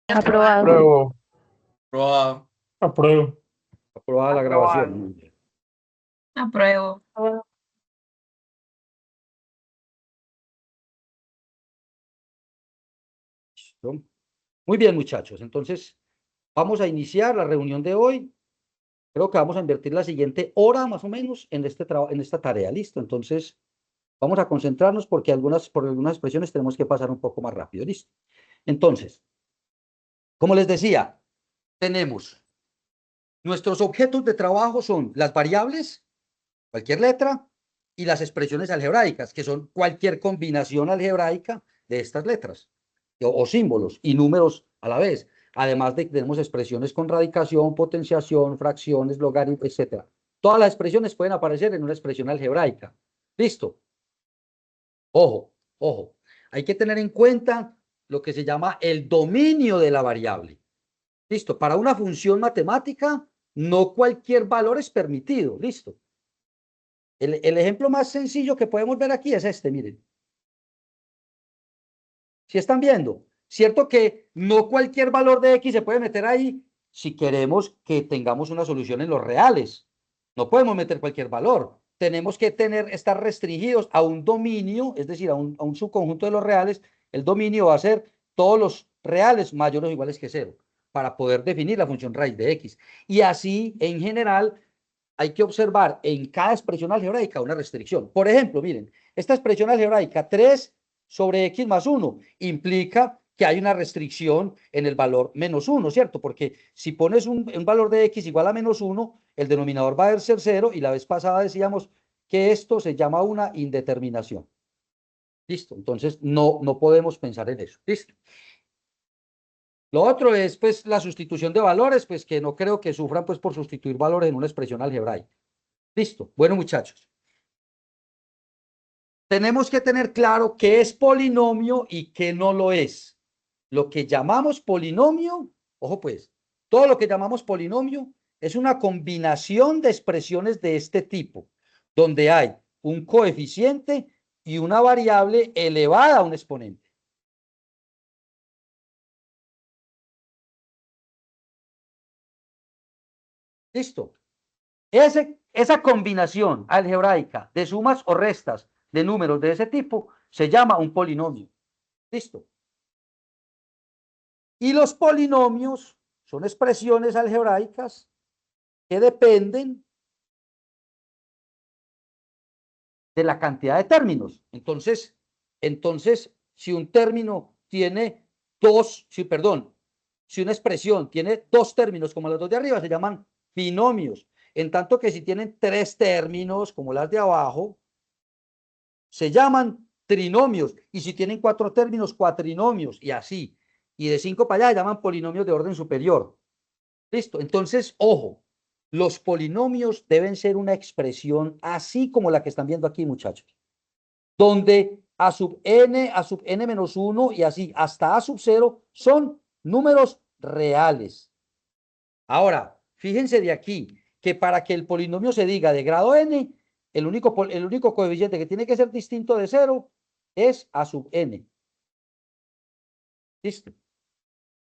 Aprobado. Apruebo. Aprobado. Apruebo. Aprobada la grabación. Muy bien. Apruebo. ¿Listo? Muy bien, muchachos. Entonces, vamos a iniciar la reunión de hoy. Creo que vamos a invertir la siguiente hora más o menos en esta tarea. ¿Listo? Entonces, vamos a concentrarnos porque por algunas expresiones tenemos que pasar un poco más rápido. ¿Listo? Entonces, como les decía, tenemos nuestros objetos de trabajo son las variables, cualquier letra, y las expresiones algebraicas, que son cualquier combinación algebraica de estas letras, o símbolos y números a la vez. Además de que tenemos expresiones con radicación, potenciación, fracciones, logaritmos, etc. Todas las expresiones pueden aparecer en una expresión algebraica. ¿Listo? Ojo, ojo. Hay que tener en cuenta lo que se llama el dominio de la variable. ¿Listo? Para una función matemática, no cualquier valor es permitido. ¿Listo? El ejemplo más sencillo que podemos ver aquí es este, miren. ¿Sí están viendo? Cierto que no cualquier valor de X se puede meter ahí si queremos que tengamos una solución en los reales. No podemos meter cualquier valor. Tenemos que estar restringidos a un dominio, es decir, a un subconjunto de los reales. El dominio va a ser todos los reales mayores o iguales que 0 para poder definir la función raíz de X. Y así, en general, hay que observar en cada expresión algebraica una restricción. Por ejemplo, miren, esta expresión algebraica 3 sobre X más 1 implica que hay una restricción en el valor menos 1, ¿cierto? Porque si pones un valor de X igual a menos 1, el denominador va a ser 0 y la vez pasada decíamos que esto se llama una indeterminación. ¿Listo? Entonces no podemos pensar en eso. ¿Listo? Lo otro es, pues, la sustitución de valores, pues, que no creo que sufran, pues, por sustituir valores en una expresión algebraica. Listo. Bueno, muchachos. Tenemos que tener claro qué es polinomio y qué no lo es. Lo que llamamos polinomio, ojo pues, todo lo que llamamos polinomio es una combinación de expresiones de este tipo, donde hay un coeficiente y una variable elevada a un exponente. ¿Listo? Esa combinación algebraica de sumas o restas de números de ese tipo se llama un polinomio. ¿Listo? Y los polinomios son expresiones algebraicas que dependen de la cantidad de términos. Entonces, si un término tiene si una expresión tiene dos términos como las dos de arriba, se llaman binomios. En tanto que si tienen tres términos como las de abajo, se llaman trinomios. Y si tienen cuatro términos, cuatrinomios, y así. Y de 5 para allá se llaman polinomios de orden superior. ¿Listo? Entonces, ojo, los polinomios deben ser una expresión así como la que están viendo aquí, muchachos, donde a sub n menos 1 y así hasta a sub 0 son números reales. Ahora, fíjense de aquí que para que el polinomio se diga de grado n, el único coeficiente que tiene que ser distinto de 0 es a sub n. ¿Listo?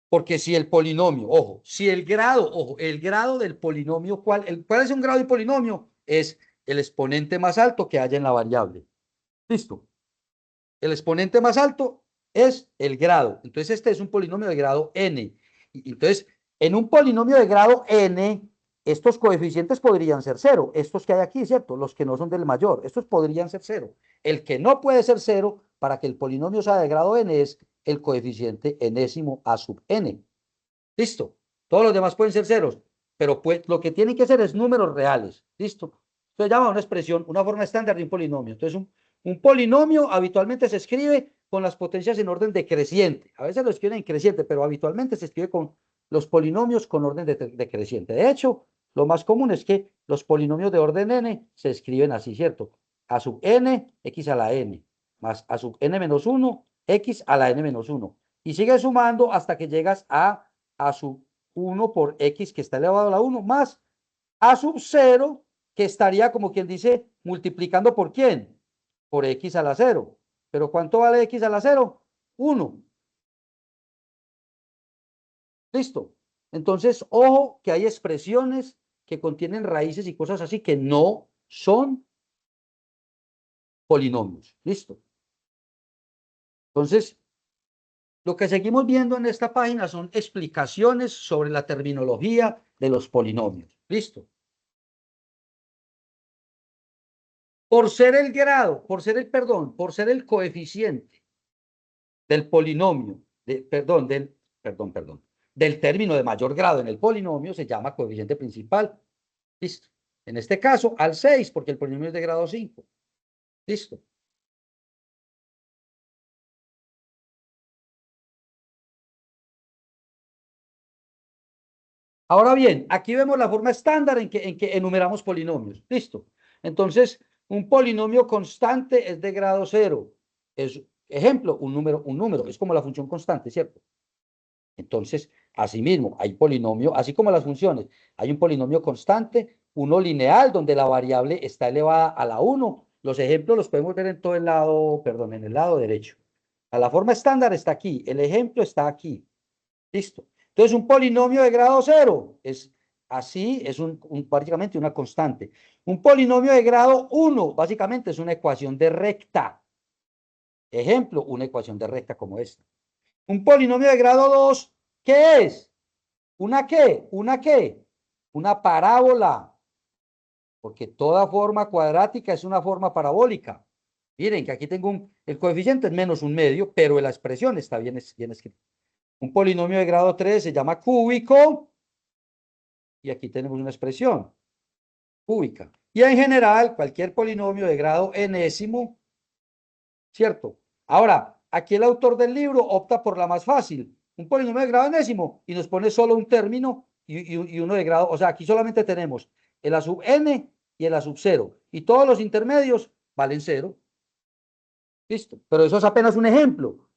Porque si el polinomio, ojo, el grado del polinomio, ¿cuál es un grado de polinomio? Es el exponente más alto que haya en la variable. ¿Listo? El exponente más alto es el grado. Entonces, este es un polinomio de grado n. Entonces, en un polinomio de grado n, estos coeficientes podrían ser 0. Estos que hay aquí, ¿cierto? Los que no son del mayor. Estos podrían ser 0. El que no puede ser 0 para que el polinomio sea de grado n es el coeficiente enésimo a sub n. ¿Listo? Todos los demás pueden ser ceros, pero pues, lo que tienen que ser es números reales. ¿Listo? Esto se llama una expresión, una forma estándar de un polinomio. Entonces, un polinomio habitualmente se escribe con las potencias en orden decreciente. A veces lo escriben en creciente, pero habitualmente se escribe con los polinomios con orden decreciente. De hecho, lo más común es que los polinomios de orden n se escriben así, ¿cierto? A sub n, x a la n, más a sub n menos 1, x a la n menos 1. Y sigue sumando hasta que llegas a sub 1 por x que está elevado a la 1 más a sub 0 que estaría como quien dice multiplicando por quién, por x a la 0. Pero ¿cuánto vale x a la 0? 1. ¿Listo? Entonces, ojo que hay expresiones que contienen raíces y cosas así que no son polinomios. ¿Listo? Entonces, lo que seguimos viendo en esta página son explicaciones sobre la terminología de los polinomios. ¿Listo? Por ser el grado, por ser el coeficiente del polinomio, del término de mayor grado en el polinomio, se llama coeficiente principal. ¿Listo? En este caso, al 6, porque el polinomio es de grado 5. ¿Listo? Ahora bien, aquí vemos la forma estándar en que enumeramos polinomios. ¿Listo? Entonces, un polinomio constante es de grado 0. Es, ejemplo, un número, es como la función constante, ¿cierto? Entonces, asimismo, hay polinomio, así como las funciones, hay un polinomio constante, uno lineal, donde la variable está elevada a la 1. Los ejemplos los podemos ver en todo el lado, perdón, en el lado derecho. A la forma estándar está aquí, el ejemplo está aquí. Listo. Entonces, un polinomio de grado 0 es así, es básicamente una constante. Un polinomio de grado 1, básicamente es una ecuación de recta. Ejemplo, una ecuación de recta como esta. Un polinomio de grado 2, ¿qué es? ¿Una qué? ¿Una qué? Una parábola, porque toda forma cuadrática es una forma parabólica. Miren que aquí tengo el coeficiente es menos un medio, pero la expresión está bien escrita. Un polinomio de grado 3 se llama cúbico, y aquí tenemos una expresión cúbica. Y en general, cualquier polinomio de grado enésimo, ¿cierto? Ahora, aquí el autor del libro opta por la más fácil, un polinomio de grado enésimo, y nos pone solo un término y uno de grado, o sea, aquí solamente tenemos el a sub n y el a sub 0, y todos los intermedios valen 0. Listo, pero eso es apenas un ejemplo.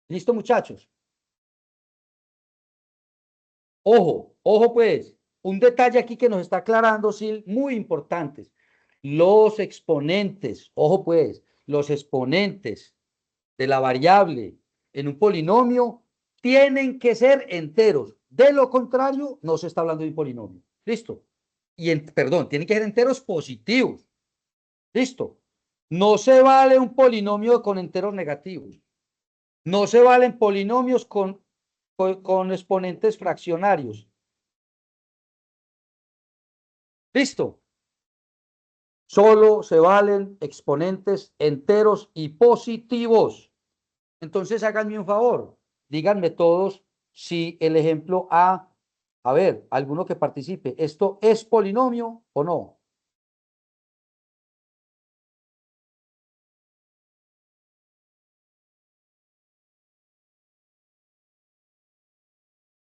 Listo, muchachos. Ojo, ojo pues, un detalle aquí que nos está aclarando, sí, muy importante. Los exponentes, ojo pues, los exponentes de la variable en un polinomio tienen que ser enteros. De lo contrario, no se está hablando de un polinomio. ¿Listo? Perdón, tienen que ser enteros positivos. ¿Listo? No se vale un polinomio con enteros negativos. No se valen polinomios con exponentes fraccionarios. ¿Listo? Solo se valen exponentes enteros y positivos. Entonces háganme un favor, díganme todos si el ejemplo a ver, alguno que participe, ¿esto es polinomio o no?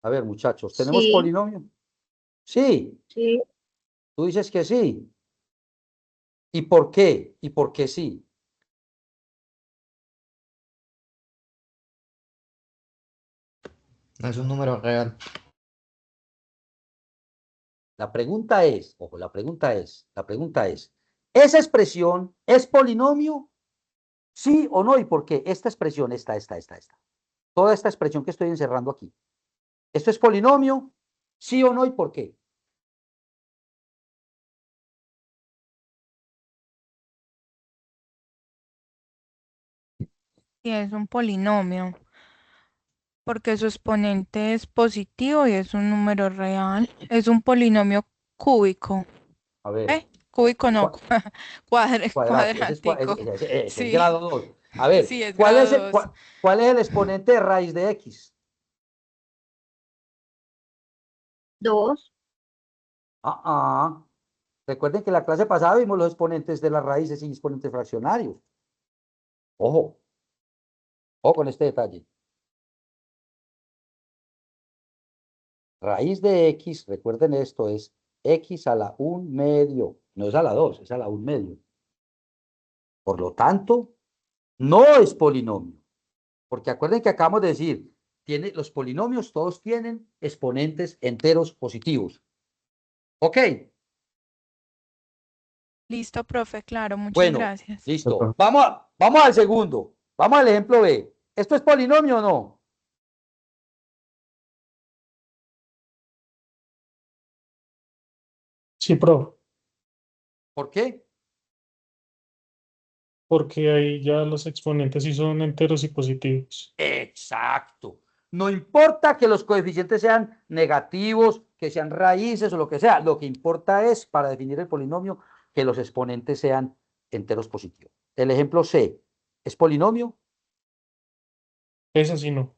A ver, muchachos, ¿tenemos Sí, polinomio? Sí, sí. tú dices que sí. ¿Y por qué? ¿Y por qué sí? No es un número real. La pregunta es, ojo, ¿esa expresión es polinomio? ¿Sí o no? ¿Y por qué? Esta expresión, esta. Toda esta expresión que estoy encerrando aquí. ¿Esto es polinomio? ¿Sí o no? ¿Y por qué? Y es un polinomio, porque su exponente es positivo y es un número real. Es un polinomio cúbico. A ver, Cúbico no, cua- cuadrato, cuadrático. ese es Sí, grado 2. A ver, sí, es grado 2. ¿cuál es el exponente de raíz de x? 2. Ah, ah. Recuerden que la clase pasada vimos los exponentes de las raíces y exponentes fraccionarios. Ojo, ojo con este detalle. Raíz de x, recuerden esto, es x a la 1 medio. No es a la 2, es a la 1 medio. Por lo tanto, no es polinomio. Porque acuerden que acabamos de decir, los polinomios todos tienen exponentes enteros positivos. ¿Ok? Listo, profe, claro, muchas Bueno, gracias. listo. Vamos al segundo. Vamos al ejemplo B. ¿Esto es polinomio o no? Sí, pro, ¿Por qué? porque ahí ya los exponentes sí son enteros y positivos. Exacto. No importa que los coeficientes sean negativos, que sean raíces o lo que sea. Lo que importa es, para definir el polinomio, que los exponentes sean enteros positivos. El ejemplo C es polinomio Esa sí no.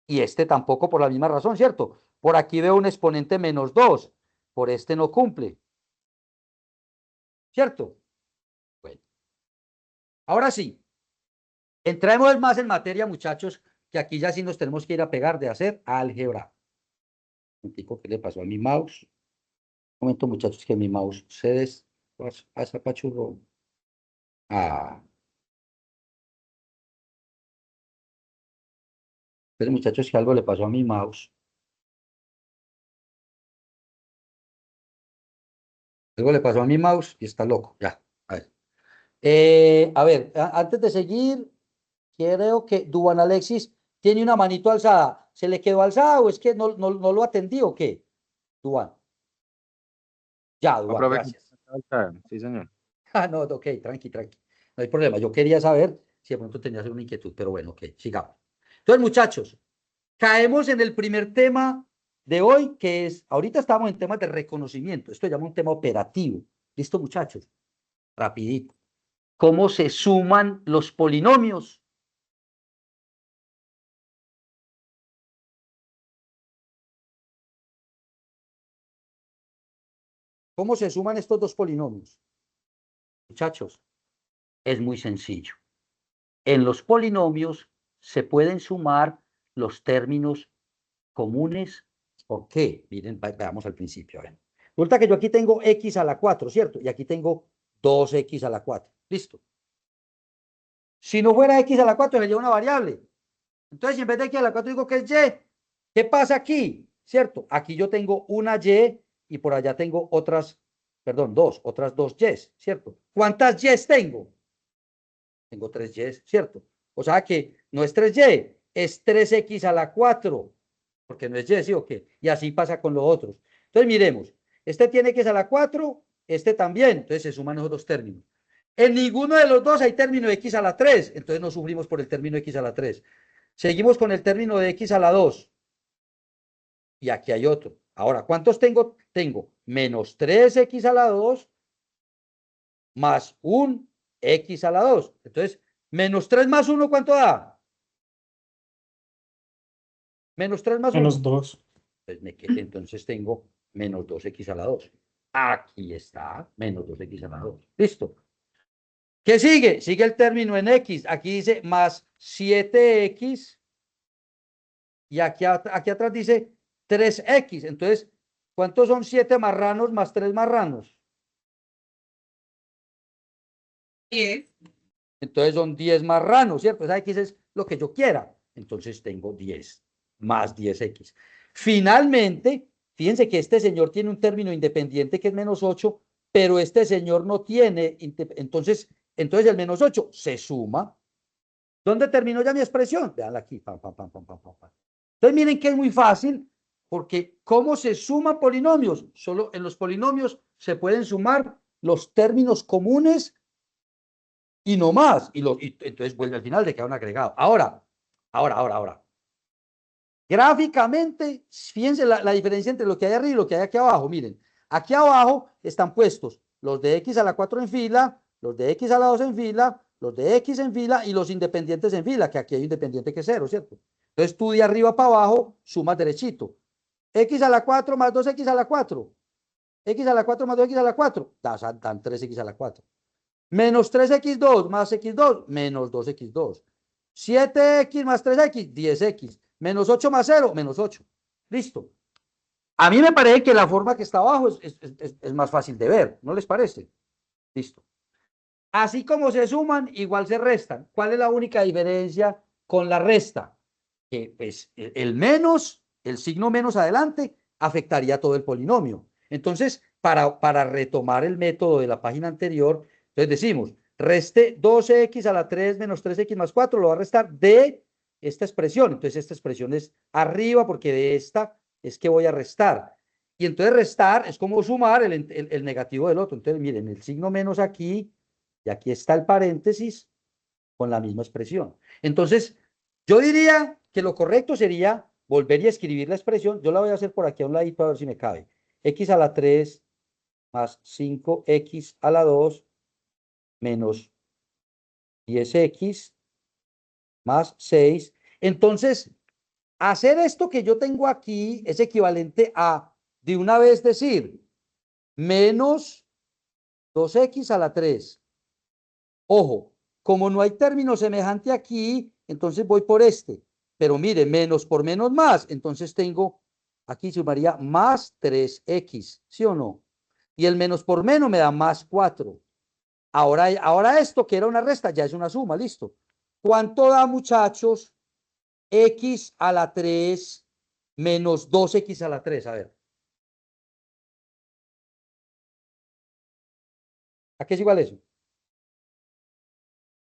y este tampoco por la misma razón, ¿cierto? Por aquí veo un exponente -2. Por este no cumple. ¿Cierto? Bueno. Ahora sí. Entremos más en materia, muchachos, que aquí ya sí nos tenemos que ir a pegar de hacer álgebra. Un tipo, ¿qué le pasó a mi mouse? Un momento, muchachos, que mi mouse se apachurró. Ah. Pero muchachos, que algo le pasó a mi mouse. Algo le pasó a mi mouse y está loco. Ya. A ver, antes de seguir, creo que Duan Alexis tiene una manito alzada. ¿Se le quedó alzada o es que no lo atendí o qué? Duan. Ya, No, Duan, profe, gracias. sí, señor. Ah, no, ok, tranqui. No hay problema. Yo quería saber si de pronto tenías alguna inquietud, pero bueno, ok, sigamos. Entonces, muchachos, caemos en el primer tema de hoy, que es, ahorita estamos en temas de reconocimiento. Esto se llama un tema operativo. ¿Listo, muchachos? Rapidito. ¿Cómo se suman los polinomios? ¿Cómo se suman estos dos polinomios? Muchachos, es muy sencillo. En los polinomios se pueden sumar los términos comunes. ¿Por qué? Miren, veamos al principio. A ver. Resulta que yo aquí tengo x a la 4, ¿cierto? Y aquí tengo 2x a la 4. Listo. Si no fuera x a la 4, sería una variable. Entonces, en vez de x a la 4, digo que es y. ¿Qué pasa aquí? ¿Cierto? Aquí yo tengo una y y por allá tengo otras, perdón, otras dos y, ¿cierto? ¿Cuántas y tengo? Tengo 3y, ¿cierto? O sea que no es 3y, es 3x a la 4, porque no es y, ¿sí o qué? Y así pasa con los otros. Entonces, miremos, este tiene x a la 4, este también, entonces se suman esos dos términos. En ninguno de los dos hay término de x a la 3, entonces no sufrimos por el término de x a la 3. Seguimos con el término de x a la 2. Y aquí hay otro. Ahora, ¿cuántos tengo? Tengo menos 3x a la 2 más un x a la 2. Entonces, menos 3 más 1, ¿cuánto da? Menos 3 más 1. Menos 2. Entonces tengo menos 2x a la 2. Aquí está, menos 2x a la 2. Listo. ¿Qué sigue? Sigue el término en x. Aquí dice más 7x. Y aquí atrás dice 3x. Entonces, ¿cuántos son 7 marranos más 3 marranos? 10. Entonces son 10 marranos, ¿cierto? Esa x es lo que yo quiera. Entonces tengo 10 más 10x. Finalmente, fíjense que este señor tiene un término independiente que es menos 8, pero este señor no tiene. Entonces el menos 8 se suma. ¿Dónde terminó ya mi expresión? Veanla aquí. Pam, pam, pam, pam, pam, pam. Entonces miren que es muy fácil, porque ¿cómo se suman polinomios? Solo en los polinomios se pueden sumar los términos comunes y no más. Y entonces vuelve al final de quedar un agregado. Ahora. Gráficamente, fíjense la diferencia entre lo que hay arriba y lo que hay aquí abajo. Miren, aquí abajo están puestos los de x a la 4 en fila, los de x a la 2 en fila, los de x en fila y los independientes en fila, que aquí hay un independiente que es 0, ¿cierto? Entonces tú de arriba para abajo sumas derechito. X a la 4 más 2x a la 4. X a la 4 más 2x a la 4. Dan 3x a la 4. Menos 3x2 más x2, menos 2x2. 7x más 3x, 10x. Menos 8 más 0, menos 8. Listo. A mí me parece que la forma que está abajo es más fácil de ver. ¿No les parece? Listo. Así como se suman, igual se restan. ¿Cuál es la única diferencia con la resta? Que pues el menos, el signo menos adelante, afectaría todo el polinomio. Entonces, para retomar el método de la página anterior, entonces decimos, reste 12x a la 3 menos 3x más 4, lo va a restar de esta expresión. Entonces, esta expresión es arriba porque de esta es que voy a restar. Y entonces restar es como sumar el negativo del otro. Entonces, miren, el signo menos aquí, y aquí está el paréntesis con la misma expresión. Entonces, yo diría que lo correcto sería volver y escribir la expresión. Yo la voy a hacer por aquí a un ladito a ver si me cabe. X a la 3 más 5x a la 2 menos 10x más 6. Entonces, hacer esto que yo tengo aquí es equivalente a, de una vez decir, menos 2x a la 3. Ojo, como no hay término semejante aquí, entonces voy por este. Pero mire, menos por menos más. Entonces tengo, aquí sumaría más 3x, ¿sí o no? Y el menos por menos me da más 4. Ahora esto, que era una resta, ya es una suma, listo. ¿Cuánto da, muchachos? X a la 3 menos 2x a la 3. A ver. ¿A qué es igual eso?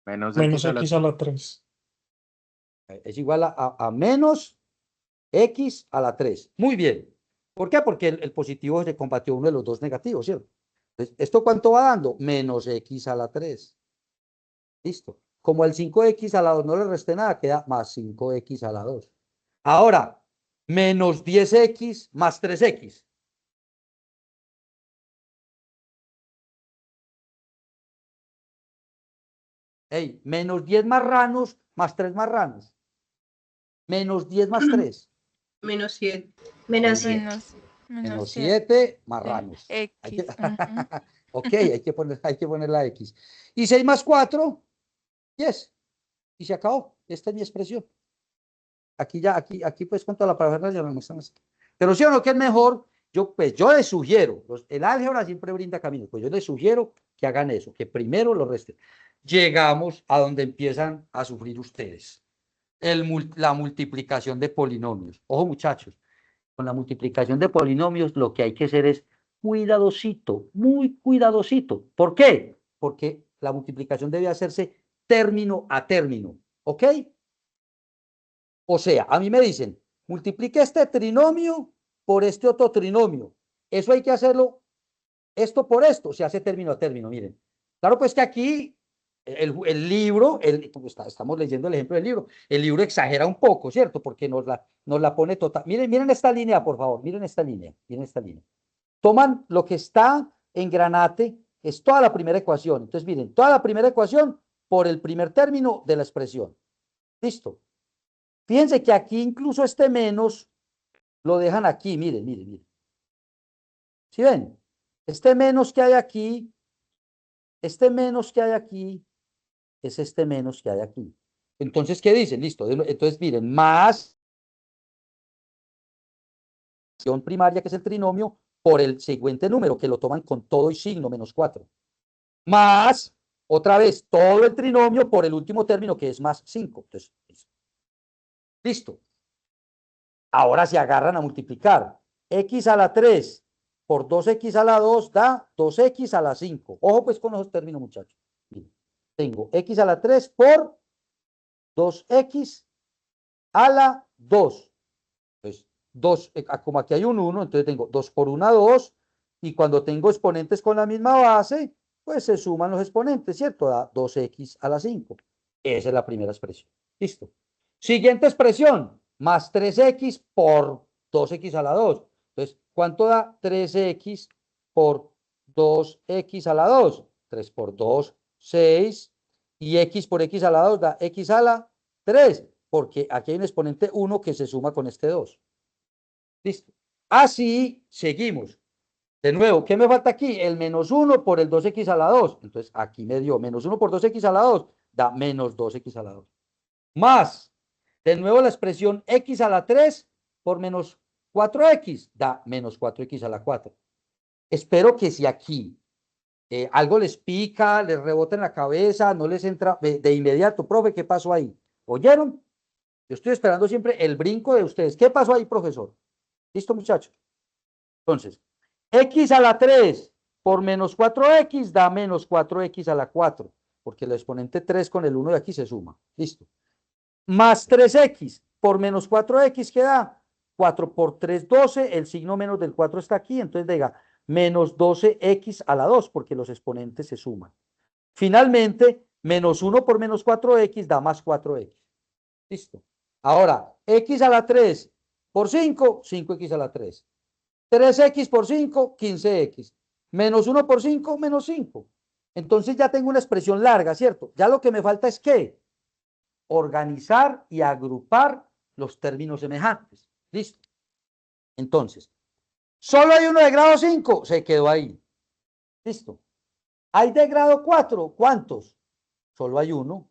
Menos Menos X a la X a la 3. Es igual a menos X a la 3. Muy bien. ¿Por qué? Porque el positivo se combatió uno de los dos negativos, ¿cierto? Entonces, ¿esto cuánto va dando? Menos X a la 3. Listo. Como el 5X a la 2 no le resté nada, queda más 5X a la 2. Ahora, menos 10X más 3X. Hey, menos 10 marranos más 3 marranos. Menos 10 más 3. Menos 7. Menos 7. Menos 7. 7 marranos. X. Ujú. Ok, hay que poner la X. Y 6 más 4, 10. Y se acabó. Esta es mi expresión. Aquí pues con toda la palabra ya no me están así. Pero sí o no que es mejor, yo les sugiero, el álgebra siempre brinda caminos, pues yo les sugiero que hagan eso, que primero lo resten. Llegamos a donde empiezan a sufrir ustedes. La multiplicación de polinomios. Ojo, muchachos, con la multiplicación de polinomios lo que hay que hacer es cuidadosito, muy cuidadosito. ¿Por qué? Porque la multiplicación debe hacerse término a término. ¿Ok? O sea, a mí me dicen, multiplique este trinomio por este otro trinomio. Eso hay que hacerlo, esto por esto, se hace término a término, miren. Claro, pues que aquí el libro, estamos leyendo el ejemplo del libro, el libro exagera un poco, ¿cierto? Porque nos la pone total. Miren esta línea, por favor, miren esta línea. Toman lo que está en granate, es toda la primera ecuación. Entonces, miren, toda la primera ecuación por el primer término de la expresión. Listo. Fíjense que aquí incluso este menos lo dejan aquí, miren. ¿Sí ven? Este menos que hay aquí es este menos que hay aquí. Entonces, ¿qué dicen? Listo. Entonces, miren, más primaria, que es el trinomio, por el siguiente número, que lo toman con todo y signo, menos 4. Más, otra vez, todo el trinomio por el último término, que es más 5. Entonces, listo. Ahora se agarran a multiplicar. X a la 3 por 2x a la 2 da 2x a la 5. Ojo pues con esos términos, muchachos. Miren, tengo x a la 3 por 2x a la 2. Entonces, 2, como aquí hay un 1, entonces tengo 2 por 1, 2. Y cuando tengo exponentes con la misma base, pues se suman los exponentes, ¿cierto? Da 2x a la 5. Esa es la primera expresión. Listo. Siguiente expresión, más 3x por 2x a la 2. Entonces, ¿cuánto da 3x por 2x a la 2? 3 por 2, 6. Y x por x a la 2 da x a la 3, porque aquí hay un exponente 1 que se suma con este 2. Listo. Así seguimos. De nuevo, ¿qué me falta aquí? El menos 1 por el 2x a la 2. Entonces, aquí me dio menos 1 por 2x a la 2, da menos 2x a la 2. Más, de nuevo la expresión x a la 3 por menos 4x, da menos 4x a la 4. Espero que si aquí algo les pica, les rebota en la cabeza, no les entra de inmediato, profe, ¿qué pasó ahí? ¿Oyeron? Yo estoy esperando siempre el brinco de ustedes. ¿Qué pasó ahí, profesor? ¿Listo, muchachos? Entonces, x a la 3 por menos 4x da menos 4x a la 4, porque el exponente 3 con el 1 de aquí se suma. Listo. Más 3x por menos 4x, ¿qué da? 4 por 3, 12. El signo menos del 4 está aquí. Entonces diga menos 12x a la 2, porque los exponentes se suman. Finalmente, menos 1 por menos 4x da más 4x. Listo. Ahora, x a la 3 por 5, 5x a la 3. 3x por 5, 15x. Menos 1 por 5, menos 5. Entonces ya tengo una expresión larga, ¿cierto? Ya lo que me falta es ¿qué? Organizar y agrupar los términos semejantes. Listo. Entonces, solo hay uno de grado 5, se quedó ahí. Listo. ¿Hay de grado 4? ¿Cuántos? Solo hay uno.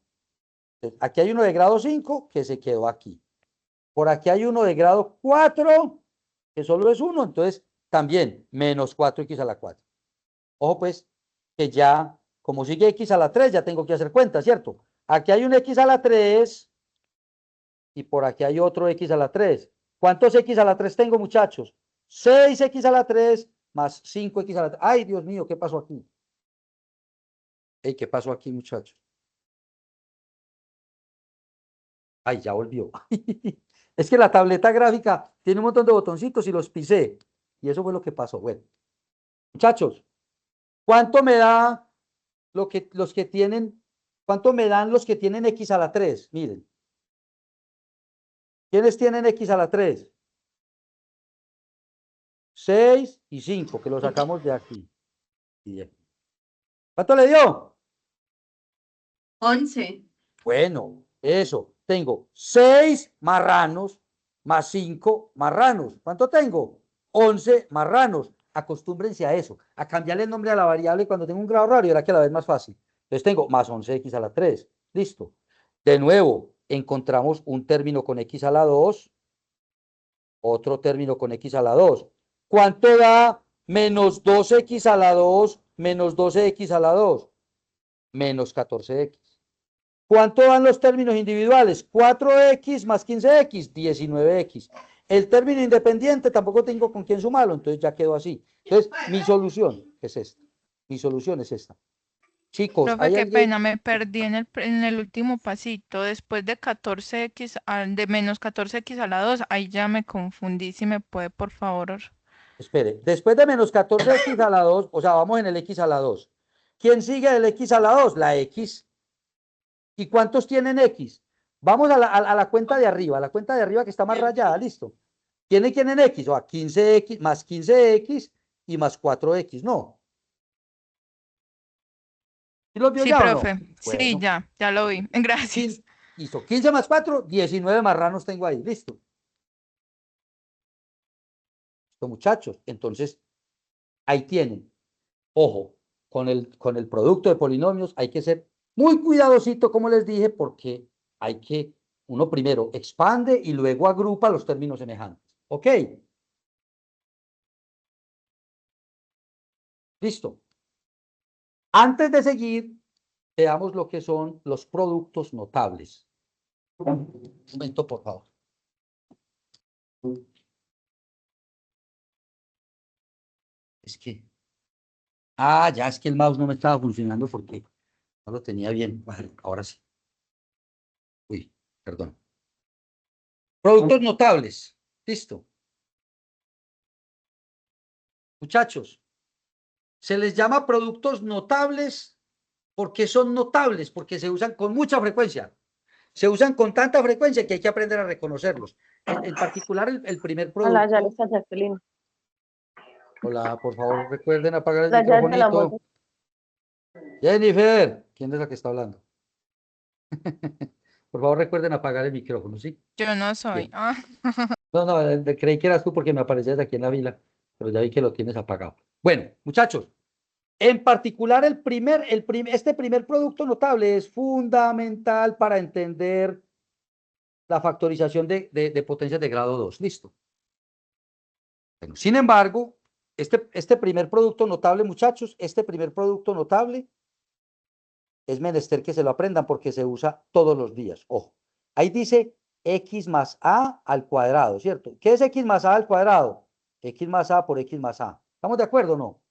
Aquí hay uno de grado 5 que se quedó aquí. Por aquí hay uno de grado 4 que solo es uno. Entonces, también menos 4x a la 4. Ojo pues, que ya, como sigue x a la 3, ya tengo que hacer cuenta, ¿cierto? Aquí hay un x a la 3 y por aquí hay otro x a la 3. ¿Cuántos x a la 3 tengo, muchachos? 6x a la 3 más 5x a la 3. Ay, Dios mío, ¿qué pasó aquí? Ey, ¿qué pasó aquí, muchachos? Ay, ya volvió. Es que la tableta gráfica tiene un montón de botoncitos y los pisé. Y eso fue lo que pasó. Bueno, muchachos, ¿cuánto me da los que tienen, cuánto me dan los que tienen x a la 3? Miren. ¿Quiénes tienen x a la 3? 6 y 5, que lo sacamos de aquí. Y de aquí. ¿Cuánto le dio? 11. Bueno, eso. Tengo 6 marranos más 5 marranos. ¿Cuánto tengo? 11 marranos. Acostúmbrense a eso, a cambiarle el nombre a la variable cuando tengo un grado raro y era que a la vez más fácil. Entonces tengo más 11x a la 3. Listo. De nuevo, encontramos un término con x a la 2, otro término con x a la 2. ¿Cuánto da menos 2x a la 2 menos 12x a la 2? Menos 14x. ¿Cuánto dan los términos individuales? 4x más 15x, 19x. El término independiente tampoco tengo con quién sumarlo, entonces ya quedó así. Entonces, mi solución es esta. Mi solución es esta. Chicos, Profe, ¿hay qué alguien? pena, me perdí en el último pasito. Después de 14x, de menos 14x a la 2, ahí ya me confundí. Si me puede, por favor. Espere, después de menos 14x a la 2, o sea, vamos en el x a la 2. ¿Quién sigue del x a la 2? La x. ¿Y cuántos tienen x? Vamos a la cuenta de arriba, la cuenta de arriba que está más rayada, listo. ¿Quién en x? O a 15x más 15x y más 4x, ¿no? ¿Sí los vio Sí, ya o no? profe. Sí, Bueno, ya lo vi. Gracias. listo. 15 más 4, 19 marranos tengo ahí, listo. Listo, muchachos. Entonces, ahí tienen. Ojo, con el producto de polinomios hay que ser muy cuidadosito, como les dije, porque hay que, uno primero expande y luego agrupa los términos semejantes. ¿Ok? Listo. Antes de seguir, veamos lo que son los productos notables. Un momento, por favor. Es que, ya es que el mouse no me estaba funcionando porque no lo tenía bien. Vale, ahora sí. Uy, perdón. Productos notables. Listo. Muchachos, se les llama productos notables porque son notables, porque se usan con mucha frecuencia. Se usan con tanta frecuencia que hay que aprender a reconocerlos. En particular, el primer Hola, ya producto. les sacaste el link. Hola, por favor, recuerden apagar el Ya te la microfonito. muestro. Jennifer, ¿quién es la que está hablando? Por favor, recuerden apagar el micrófono, ¿sí? Yo no soy. Bien. No, creí que eras tú porque me aparecías aquí en la fila, pero ya vi que lo tienes apagado. Bueno, muchachos, en particular este primer producto notable es fundamental para entender la factorización de potencias de grado 2. Listo. Bueno, sin embargo, este primer producto notable, muchachos, este primer producto notable es menester que se lo aprendan porque se usa todos los días. Ojo, ahí dice x más a al cuadrado, ¿cierto? ¿Qué es x más a al cuadrado? X más a por x más a. ¿Estamos de acuerdo o no?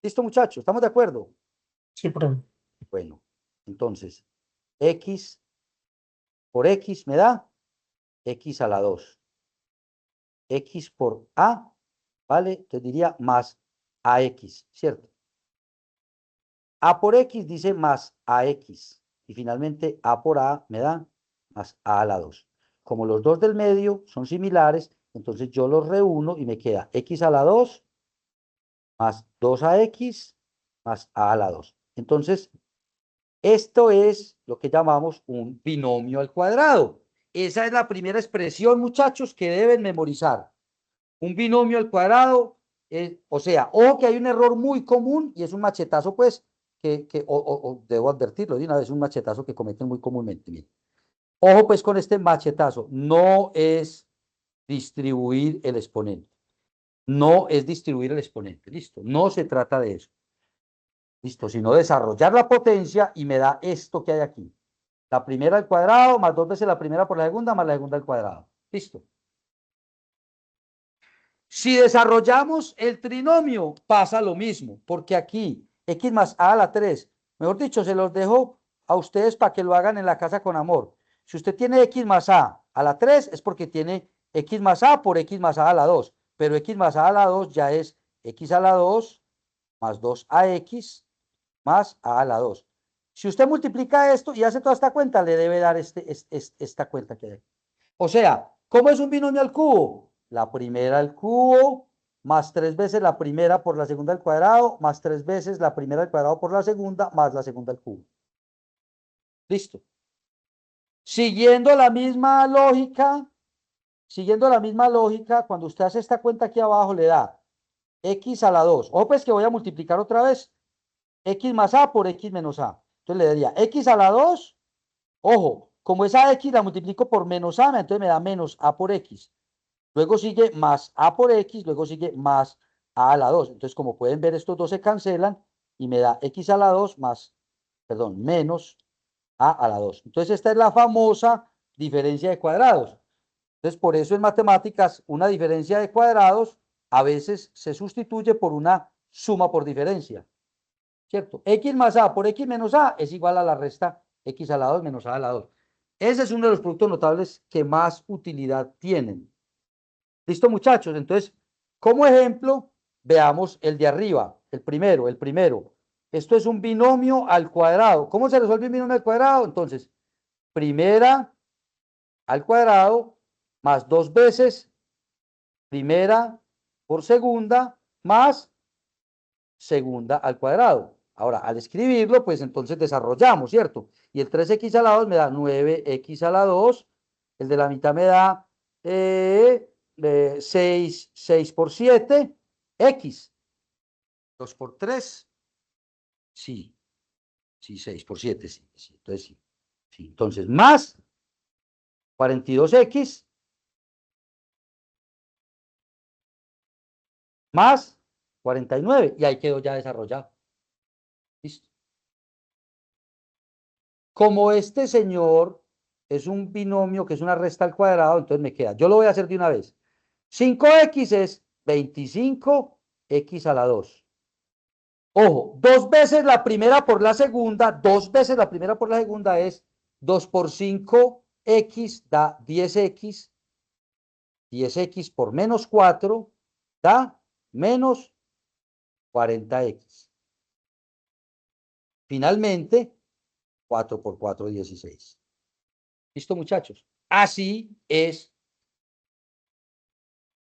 ¿Listo, muchachos? ¿Estamos de acuerdo? Sí, profe. Bueno, entonces, x por X me da X a la 2. X por A, ¿vale? Entonces diría más AX, ¿cierto? A por X dice más AX. Y finalmente A por A me da más A a la 2. Como los dos del medio son similares, entonces yo los reúno y me queda X a la 2 más 2AX más A a la 2. Entonces, esto es lo que llamamos un binomio al cuadrado. Esa es la primera expresión, muchachos, que deben memorizar. Un binomio al cuadrado, o sea, ojo que hay un error muy común y es un machetazo, pues, o debo advertirlo de una vez, un machetazo que cometen muy comúnmente. Miren. Ojo, pues, con este machetazo. No es distribuir el exponente. No es distribuir el exponente. Listo. No se trata de eso. Listo. Sino desarrollar la potencia y me da esto que hay aquí. La primera al cuadrado más 2 veces la primera por la segunda más la segunda al cuadrado. Listo. Si desarrollamos el trinomio, pasa lo mismo, porque aquí X más A a la 3, mejor dicho, se los dejo a ustedes para que lo hagan en la casa con amor. Si usted tiene X más A a la 3, es porque tiene X más A por X más A a la 2, pero X más A a la 2 ya es X a la 2 más 2AX más A a la 2. Si usted multiplica esto y hace toda esta cuenta, le debe dar esta cuenta que hay. O sea, ¿cómo es un binomio al cubo? La primera al cubo, más 3 veces la primera por la segunda al cuadrado, más 3 veces la primera al cuadrado por la segunda, más la segunda al cubo. Listo. Siguiendo la misma lógica, cuando usted hace esta cuenta aquí abajo, le da X a la 2. Ojo, pues que voy a multiplicar otra vez. X más A por X menos A. Entonces le daría X a la 2. Ojo, como esa X la multiplico por menos A, entonces me da menos A por X. Luego sigue más A por X, luego sigue más A a la 2. Entonces, como pueden ver, estos dos se cancelan y me da X a la 2 más, perdón, menos A a la 2. Entonces, esta es la famosa diferencia de cuadrados. Entonces, por eso en matemáticas, una diferencia de cuadrados a veces se sustituye por una suma por diferencia. ¿Cierto? X más A por X menos A es igual a la resta X a la 2 menos A a la 2. Ese es uno de los productos notables que más utilidad tienen. ¿Listo, muchachos? Entonces, como ejemplo, veamos el de arriba, el primero. Esto es un binomio al cuadrado. ¿Cómo se resuelve un binomio al cuadrado? Entonces, primera al cuadrado más 2 veces primera por segunda más segunda al cuadrado. Ahora, al escribirlo, pues entonces desarrollamos, ¿cierto? Y el 3x a la 2 me da 9x a la 2. El de la mitad me da 6 por 7, x. 2 por 3, sí. Sí, 6 por 7, sí. Entonces, sí. Entonces, más 42x más 49. Y ahí quedó ya desarrollado. Listo. Como este señor es un binomio que es una resta al cuadrado, entonces me queda. Yo lo voy a hacer de una vez. 5x es 25x a la 2. Ojo, 2 veces la primera por la segunda, 2 veces la primera por la segunda es 2 por 5x da 10x. 10x por menos 4 da menos 40x. Finalmente, 4 por 4, 16. ¿Listo, muchachos? Así es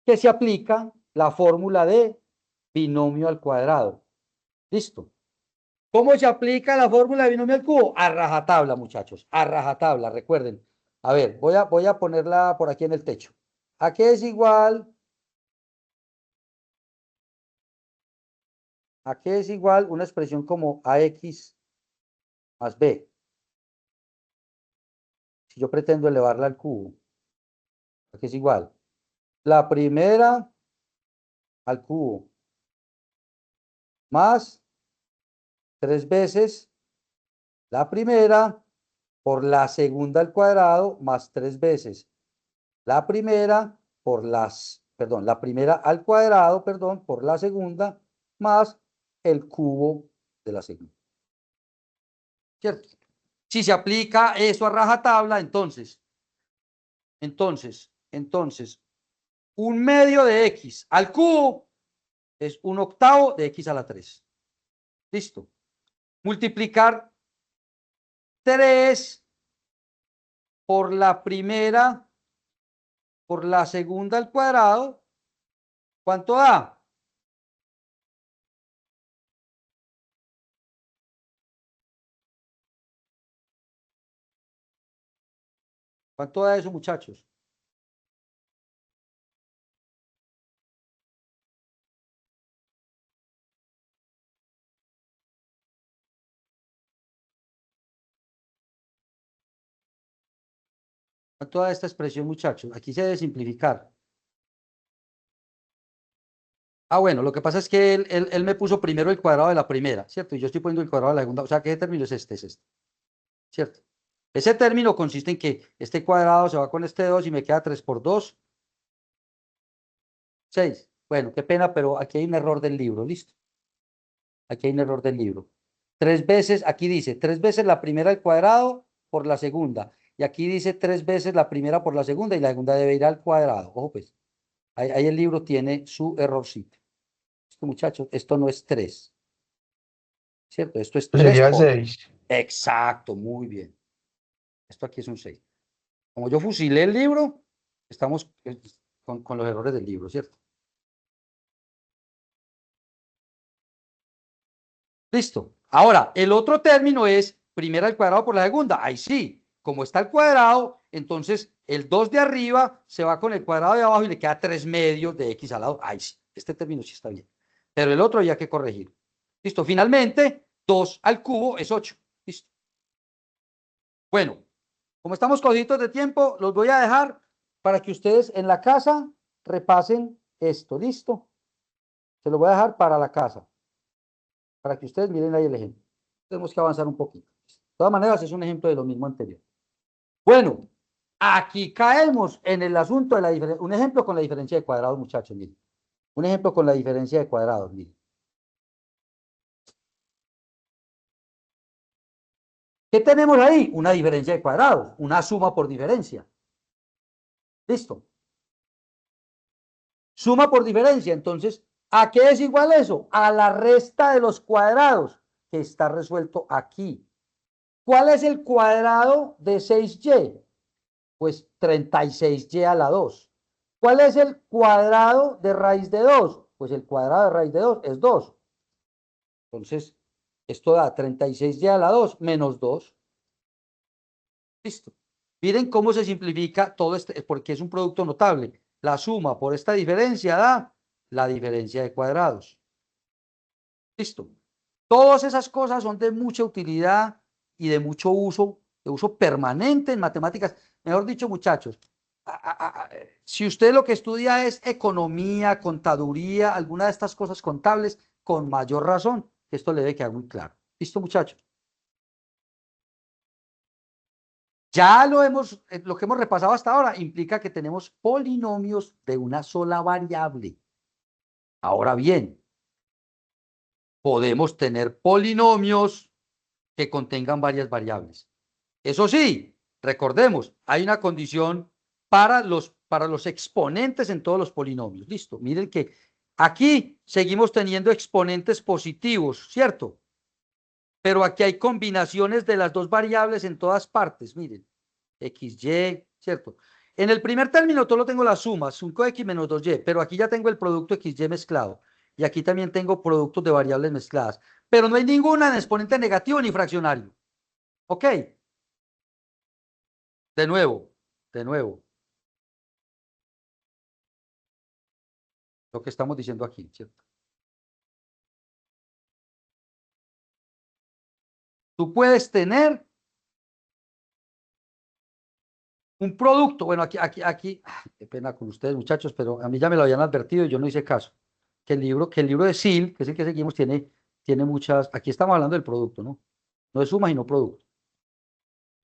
que se aplica la fórmula de binomio al cuadrado. ¿Listo? ¿Cómo se aplica la fórmula de binomio al cubo? A rajatabla, muchachos. A rajatabla, recuerden. A ver, voy a ponerla por aquí en el techo. ¿A qué es igual? ¿A qué es igual una expresión como AX más B? Si yo pretendo elevarla al cubo. ¿A qué es igual? La primera al cubo más 3 veces la primera por la segunda al cuadrado más 3 veces la primera por la primera al cuadrado, por la segunda más el cubo de la segunda. ¿Cierto? Si se aplica eso a rajatabla, entonces Entonces, un medio de x al cubo es un octavo de x a la 3. Listo. Multiplicar 3 por la primera por la segunda al cuadrado. ¿Cuánto da? ¿Cuánto da eso, muchachos? ¿Cuánto da esta expresión, muchachos? Aquí se debe simplificar. Ah, bueno, lo que pasa es que él me puso primero el cuadrado de la primera, ¿cierto? Y yo estoy poniendo el cuadrado de la segunda. O sea, ¿qué término es este? Es este, ¿cierto? Ese término consiste en que este cuadrado se va con este 2 y me queda 3 por 2, 6. Bueno, qué pena, pero aquí hay un error del libro, ¿listo? Aquí hay un error del libro. 3 veces, aquí dice 3 veces la primera al cuadrado por la segunda. Y aquí dice 3 veces la primera por la segunda y la segunda debe ir al cuadrado. Ojo, pues. Ahí el libro tiene su errorcito. Esto, muchachos, esto no es 3. ¿Cierto? Esto es 3 Sería por... 6. Exacto, muy bien. Esto aquí es un 6. Como yo fusilé el libro, estamos con los errores del libro, ¿cierto? Listo. Ahora, el otro término es primera al cuadrado por la segunda. Ahí sí, como está el cuadrado, entonces el 2 de arriba se va con el cuadrado de abajo y le queda 3 medios de x al lado. Ahí sí, este término sí está bien. Pero el otro había que corregir. Listo. Finalmente, 2 al cubo es 8. Listo. Bueno, como estamos cogidos de tiempo, los voy a dejar para que ustedes en la casa repasen esto. ¿Listo? Se lo voy a dejar para la casa, para que ustedes miren ahí el ejemplo. Tenemos que avanzar un poquito. De todas maneras, es un ejemplo de lo mismo anterior. Bueno, aquí caemos en el asunto de la diferencia. Un ejemplo con la diferencia de cuadrados, muchachos, miren. Un ejemplo con la diferencia de cuadrados, miren. ¿Qué tenemos ahí? Una diferencia de cuadrados, una suma por diferencia. ¿Listo? Suma por diferencia. Entonces, ¿a qué es igual eso? A la resta de los cuadrados, que está resuelto aquí. ¿Cuál es el cuadrado de 6y? Pues 36y a la 2. ¿Cuál es el cuadrado de raíz de 2? Pues el cuadrado de raíz de 2 es 2. Entonces, esto da 36y a la 2 menos 2. Listo. Miren cómo se simplifica todo este, porque es un producto notable. La suma por esta diferencia da la diferencia de cuadrados. Listo. Todas esas cosas son de mucha utilidad y de mucho uso, de uso permanente en matemáticas. Mejor dicho, muchachos, si usted lo que estudia es economía, contaduría, alguna de estas cosas contables, con mayor razón, esto le debe quedar muy claro. ¿Listo, muchachos? Ya lo que hemos repasado hasta ahora implica que tenemos polinomios de una sola variable. Ahora bien, podemos tener polinomios que contengan varias variables. Eso sí, recordemos, hay una condición para los exponentes en todos los polinomios. Listo, miren que aquí seguimos teniendo exponentes positivos, ¿cierto? Pero aquí hay combinaciones de las dos variables en todas partes, miren, XY, ¿cierto? En el primer término solo tengo la suma, 5x menos 2y, pero aquí ya tengo el producto XY mezclado. Y aquí también tengo productos de variables mezcladas. Pero no hay ninguna en exponente negativo ni fraccionario. ¿Ok? De nuevo. Lo que estamos diciendo aquí, ¿cierto? Tú puedes tener un producto. Bueno, aquí, qué pena con ustedes, muchachos, pero a mí ya me lo habían advertido y yo no hice caso. Que el libro de SIL, que es el que seguimos, tiene muchas. Aquí estamos hablando del producto, ¿no? No de suma, sino producto.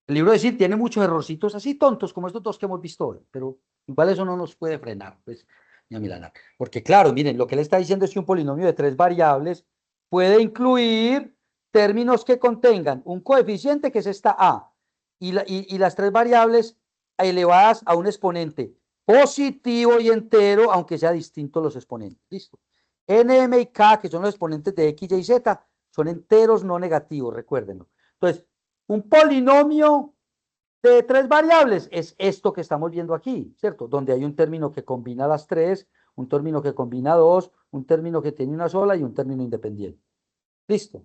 El libro de SIL tiene muchos errorcitos así tontos como estos dos que hemos visto hoy, pero igual eso no nos puede frenar, pues, ni a milanar. Porque, claro, miren, lo que él está diciendo es que un polinomio de 3 variables puede incluir términos que contengan un coeficiente que es esta A y las 3 variables elevadas a un exponente positivo y entero, aunque sea distinto los exponentes. ¿Listo? N, M y K, que son los exponentes de X, Y y Z, son enteros no negativos, recuérdenlo. Entonces, un polinomio de 3 variables es esto que estamos viendo aquí, ¿cierto? Donde hay un término que combina las 3, un término que combina 2, un término que tiene una sola y un término independiente. ¿Listo?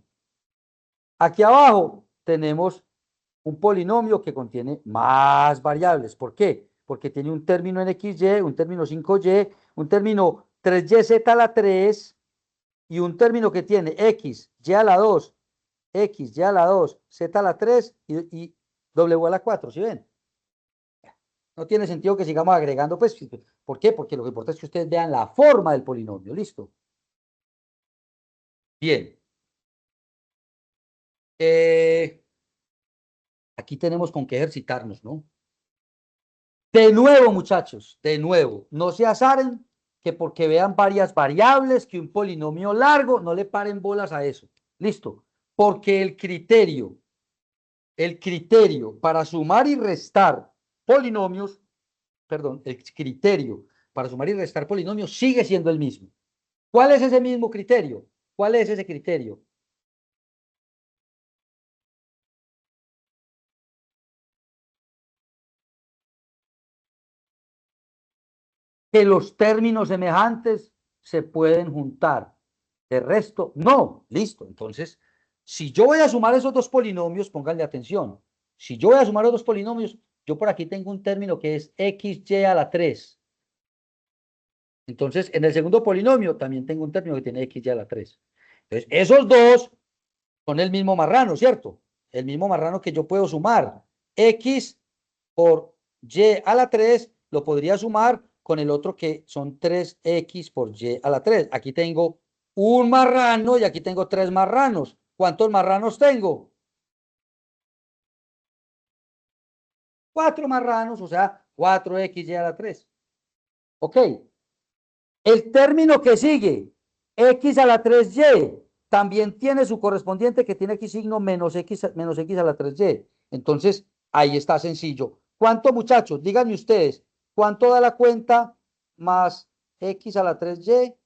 Aquí abajo tenemos un polinomio que contiene más variables. ¿Por qué? Porque tiene un término en XY, un término 5Y, un término 3YZ a la 3 y un término que tiene X, Y a la 2, X, Y a la 2, Z a la 3 y W a la 4, ¿sí ven? No tiene sentido que sigamos agregando, pues, ¿por qué? Porque lo que importa es que ustedes vean la forma del polinomio, ¿listo? Bien. Aquí tenemos con qué ejercitarnos, ¿no? De nuevo, muchachos, de nuevo, no se azaren que porque vean varias variables, que un polinomio largo, no le paren bolas a eso. ¿Listo? Porque el criterio para sumar y restar polinomios, perdón, el criterio para sumar y restar polinomios sigue siendo el mismo. ¿Cuál es ese mismo criterio? ¿Cuál es ese criterio? Que los términos semejantes se pueden juntar. De resto, no. Listo. Entonces, si yo voy a sumar esos dos polinomios, pónganle atención. Si yo voy a sumar los dos polinomios, yo por aquí tengo un término que es XY a la 3. Entonces, en el segundo polinomio también tengo un término que tiene XY a la 3. Entonces, esos dos son el mismo marrano, ¿cierto? El mismo marrano que yo puedo sumar. X por Y a la 3 lo podría sumar con el otro que son 3X por Y a la 3. Aquí tengo un marrano y aquí tengo 3 marranos. ¿Cuántos marranos tengo? 4 marranos, o sea, 4XY a la 3. Ok. El término que sigue, X a la 3Y, también tiene su correspondiente que tiene aquí signo menos X a la 3Y. Entonces, ahí está sencillo. ¿Cuánto, muchachos? Díganme ustedes, ¿cuánto da la cuenta más X a la 3Y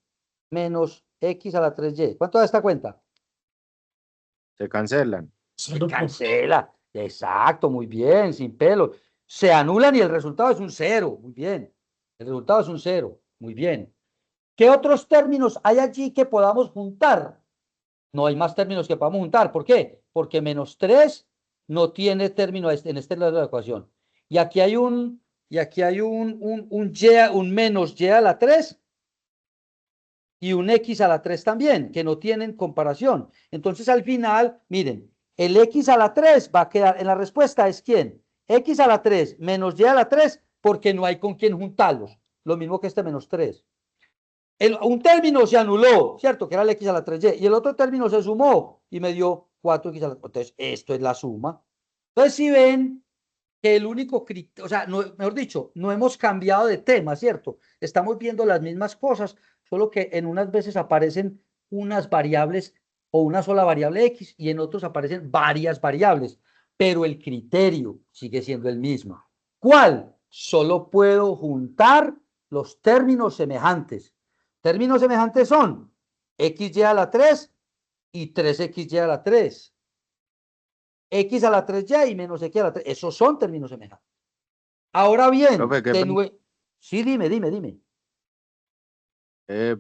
menos X a la 3Y? ¿Cuánto da esta cuenta? Se cancelan. Se cancela. Exacto, muy bien, sin pelo. Se anulan y el resultado es un 0. Muy bien. El resultado es un 0. Muy bien. ¿Qué otros términos hay allí que podamos juntar? No hay más términos que podamos juntar. ¿Por qué? Porque menos 3 no tiene término en este lado de la ecuación. Y aquí hay un menos Y a la 3 y un X a la 3 también, que no tienen comparación. Entonces, al final, miren, el X a la 3 va a quedar, en la respuesta es ¿quién? X a la 3 menos Y a la 3, porque no hay con quién juntarlos. Lo mismo que este menos 3. Un término se anuló, ¿cierto? Que era el X a la 3Y. Y el otro término se sumó y me dio 4X a la 3. Entonces, esto es la suma. Entonces, si ven que el único criterio, o sea, no, mejor dicho, no hemos cambiado de tema, ¿cierto? Estamos viendo las mismas cosas, solo que en unas veces aparecen unas variables o una sola variable X y en otros aparecen varias variables, pero el criterio sigue siendo el mismo. ¿Cuál? Solo puedo juntar los términos semejantes. Términos semejantes son XY a la 3 y 3XY a la 3. X a la 3Y y menos X a la 3. Esos son términos semejantes. Ahora bien, Profe, de nuevo. Sí, dime.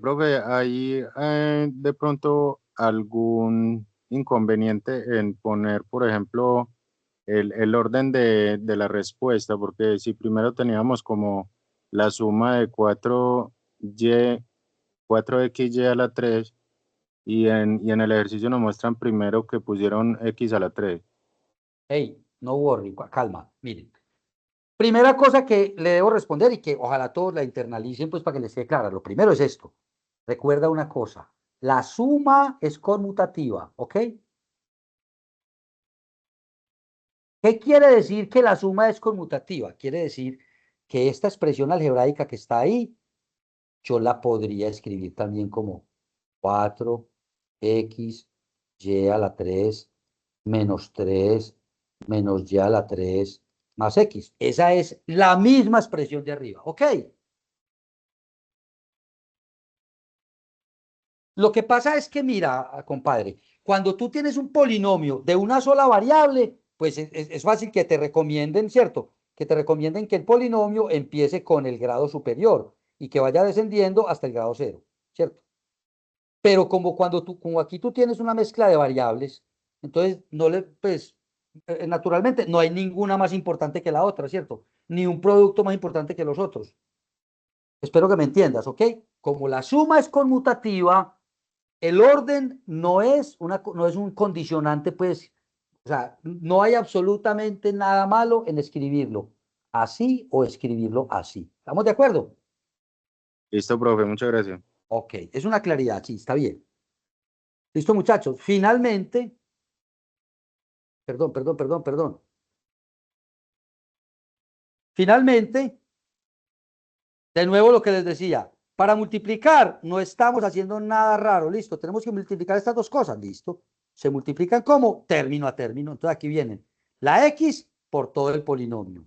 profe, ¿hay de pronto algún inconveniente en poner, por ejemplo, el orden de la respuesta? Porque si primero teníamos como la suma de 4XY a la 3 y en el ejercicio nos muestran primero que pusieron X a la 3. Hey, no worry, calma, miren. Primera cosa que le debo responder y que ojalá todos la internalicen, pues para que les quede clara. Lo primero es esto. Recuerda una cosa. La suma es conmutativa, ¿ok? ¿Qué quiere decir que la suma es conmutativa? Quiere decir que esta expresión algebraica que está ahí, yo la podría escribir también como 4x y a la 3 menos 3 menos y a la 3 más X. Esa es la misma expresión de arriba. ¿Ok? Lo que pasa es que, mira, compadre, cuando tú tienes un polinomio de una sola variable, pues es fácil que te recomienden, ¿cierto? Que te recomienden que el polinomio empiece con el grado superior y que vaya descendiendo hasta el grado 0, ¿cierto? Pero como aquí tú tienes una mezcla de variables, entonces pues, naturalmente no hay ninguna más importante que la otra, ¿cierto? Ni un producto más importante que los otros. Espero que me entiendas, ¿ok? Como la suma es conmutativa, el orden no es un condicionante, pues, o sea, no hay absolutamente nada malo en escribirlo así o escribirlo así. ¿Estamos de acuerdo? Listo, profe, muchas gracias. Ok, es una claridad, sí, está bien. Listo, muchachos. Finalmente, perdón. Finalmente, de nuevo lo que les decía, para multiplicar no estamos haciendo nada raro, listo, tenemos que multiplicar estas dos cosas, listo. Se multiplican como término a término, entonces aquí vienen la X por todo el polinomio,